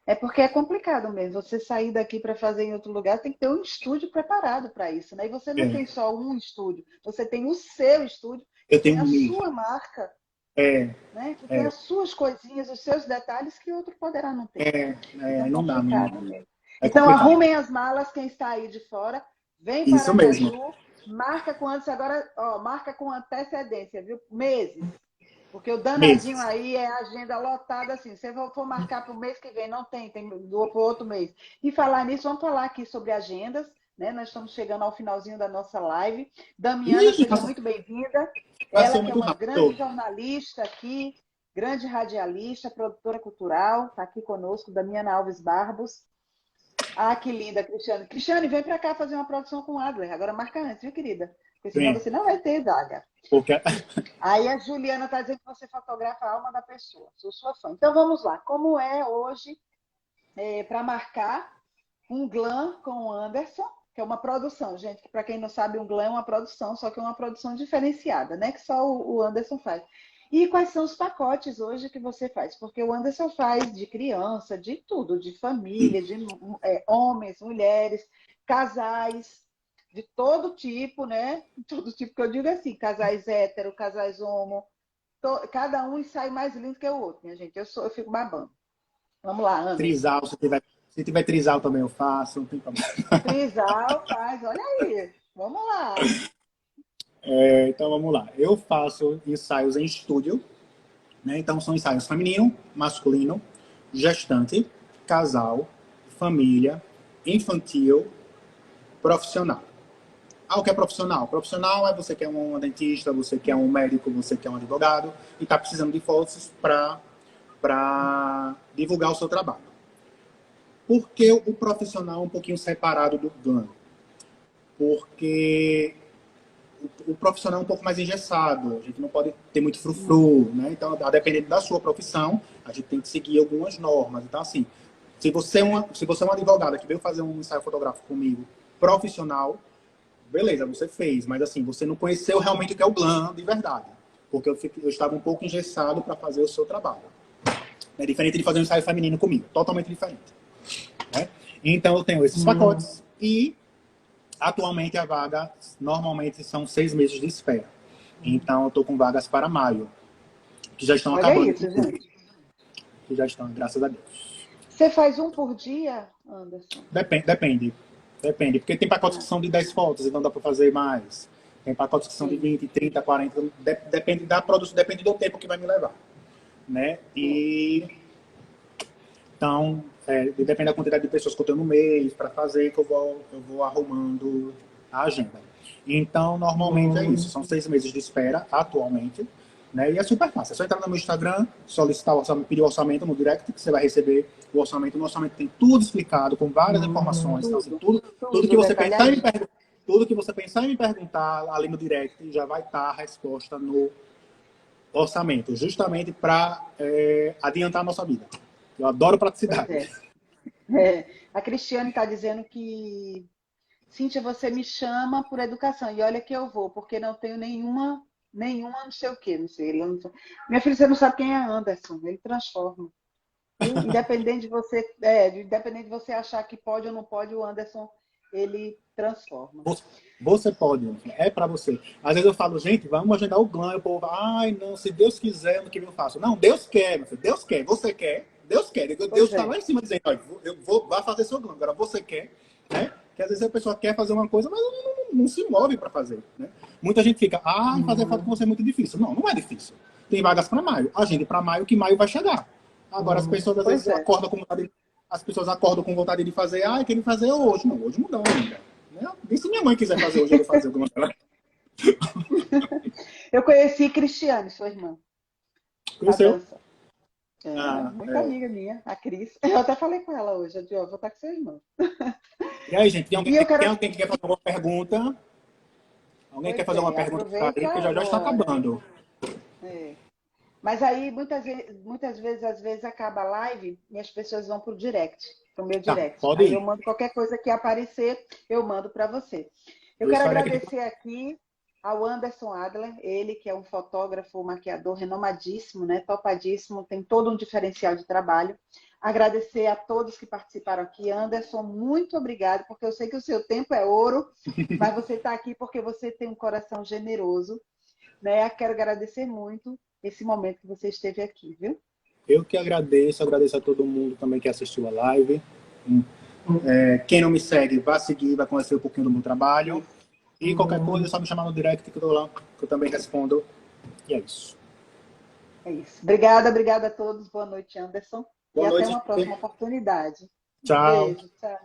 É porque é complicado mesmo. Você sair daqui para fazer em outro lugar, tem que ter um estúdio preparado para isso, né? E você não tem só um estúdio, você tem o seu estúdio, eu tem tenho a sua marca, né? Que tem as suas coisinhas, os seus detalhes que outro poderá não ter. Não dá, não. Mesmo. Então, arrumem as malas, quem está aí de fora, vem para Isso mesmo. Aracaju, marca com antes, agora, marca com antecedência, viu? Meses. Porque o danadinho aí é agenda lotada assim. Se você for marcar para o mês que vem, não tem para o outro mês. E falar nisso, vamos falar aqui sobre agendas, né? Nós estamos chegando ao finalzinho da nossa live. Damiana, seja muito bem-vinda. Ela que é uma grande jornalista aqui, grande radialista, produtora cultural, está aqui conosco, Damiana Alves Barbos. Ah, que linda, Cristiane. Cristiane, vem para cá fazer uma produção com o Adler. Agora marca antes, viu, querida? Porque senão Sim, você não vai ter vaga. porque... Aí a Juliana está dizendo que você fotografa a alma da pessoa. Sou sua fã. Então vamos lá. Como é hoje para marcar um glam com o Anderson, que é uma produção, gente, que para quem não sabe, um glam é uma produção, só que é uma produção diferenciada, né? Que só o Anderson faz. E quais são os pacotes hoje que você faz? Porque o Anderson faz de criança, de tudo, de família, de homens, mulheres, casais, de todo tipo, né? Todo tipo que eu digo assim, casais hétero, casais homo, cada um sai mais lindo que o outro, minha gente. Eu fico babando. Vamos lá, Anderson. Trisal, se tiver trisal também eu faço, não tem problema. Trisal faz, olha aí. Vamos lá. Então vamos lá. Eu faço ensaios em estúdio, né? Então são ensaios feminino, masculino, gestante, casal, família, infantil, profissional. Ah, o que é profissional? Profissional é você que é um dentista, você que é um médico, você que é um advogado e está precisando de fotos para divulgar o seu trabalho. Por que o profissional é um pouquinho separado do glam? Porque o profissional é um pouco mais engessado, a gente não pode ter muito frufru, né? Então, a depender da sua profissão, a gente tem que seguir algumas normas. Então, assim, se você é uma advogada que veio fazer um ensaio fotográfico comigo, profissional, beleza, você fez, mas assim, você não conheceu realmente o que é o glam de verdade, porque eu estava um pouco engessado para fazer o seu trabalho. É diferente de fazer um ensaio feminino comigo, totalmente diferente. Né? Então, eu tenho esses pacotes e atualmente a vaga, normalmente são 6 meses de espera. Então, eu estou com vagas para maio, que já estão Olha acabando. isso, gente. Que já estão, graças a Deus. Você faz um por dia, Anderson? Depende. Porque tem pacotes que são de 10 fotos, então dá para fazer mais. Tem pacotes que são de 20, 30, 40. Depende da produção, depende do tempo que vai me levar. Né? Então, depende da quantidade de pessoas que eu tenho no mês para fazer, que eu vou arrumando a agenda. Então, normalmente é isso. São 6 meses de espera, atualmente. Né? E é super fácil. É só entrar no meu Instagram, solicitar o orçamento, pedir o orçamento no direct, que você vai receber o orçamento. No orçamento tem tudo explicado, com várias informações. Então, assim, tudo que você pensar e me perguntar, tudo que você pensar e me perguntar ali no direct, já vai estar a resposta no orçamento. Justamente para adiantar a nossa vida. Eu adoro praticidade. A Cristiane está dizendo que, Cíntia, você me chama por educação. E olha que eu vou, porque não tenho nenhuma não sei o quê, não sei. Minha filha, você não sabe quem é Anderson, ele transforma. Independente de você achar que pode ou não pode, o Anderson, ele transforma. Você pode, é para você. Às vezes eu falo, gente, vamos agendar o glam, o povo, ai, não, se Deus quiser, ano que vem eu faço. Não, Deus quer, meu filho, Deus quer, você quer, Deus quer. Deus está lá em cima dizendo, olha, vai fazer seu glam, agora você quer, né? Que às vezes a pessoa quer fazer uma coisa, mas não se move para fazer, né? Muita gente fica, fazer foto com você é muito difícil. Não é difícil. Tem vagas para maio. Agende para maio, que maio vai chegar. Agora as pessoas às vezes acordam com vontade, de fazer, querem fazer hoje. Não, hoje não dá ainda. Né? E se minha mãe quiser fazer hoje, eu vou fazer alguma coisa. Eu conheci Cristiane, sua irmã. Conheceu? Muito amiga minha, a Cris. Eu até falei com ela hoje, eu vou estar com seu irmão. E aí, gente, tem alguém que quer fazer alguma pergunta? Alguém quer fazer uma pergunta para ele, porque já está acabando. Mas aí, muitas vezes, às vezes, acaba a live e as pessoas vão pro direct, pro meu direct. Pode aí ir. eu mando qualquer coisa que aparecer, eu mando para você. Eu quero agradecer aqui ao Anderson Adler, ele que é um fotógrafo, maquiador renomadíssimo, né? Topadíssimo, tem todo um diferencial de trabalho. Agradecer a todos que participaram aqui. Anderson, muito obrigado, porque eu sei que o seu tempo é ouro, mas você está aqui porque você tem um coração generoso, né? Quero agradecer muito esse momento que você esteve aqui, viu? Eu que agradeço a todo mundo também que assistiu a live. Quem não me segue, vá seguir, vai conhecer um pouquinho do meu trabalho. E qualquer coisa, é só me chamar no direct que eu tô lá, que eu também respondo. E é isso. É isso. Obrigada a todos. Boa noite, Anderson. Boa noite, até uma próxima oportunidade. Tchau. Beijo, tchau.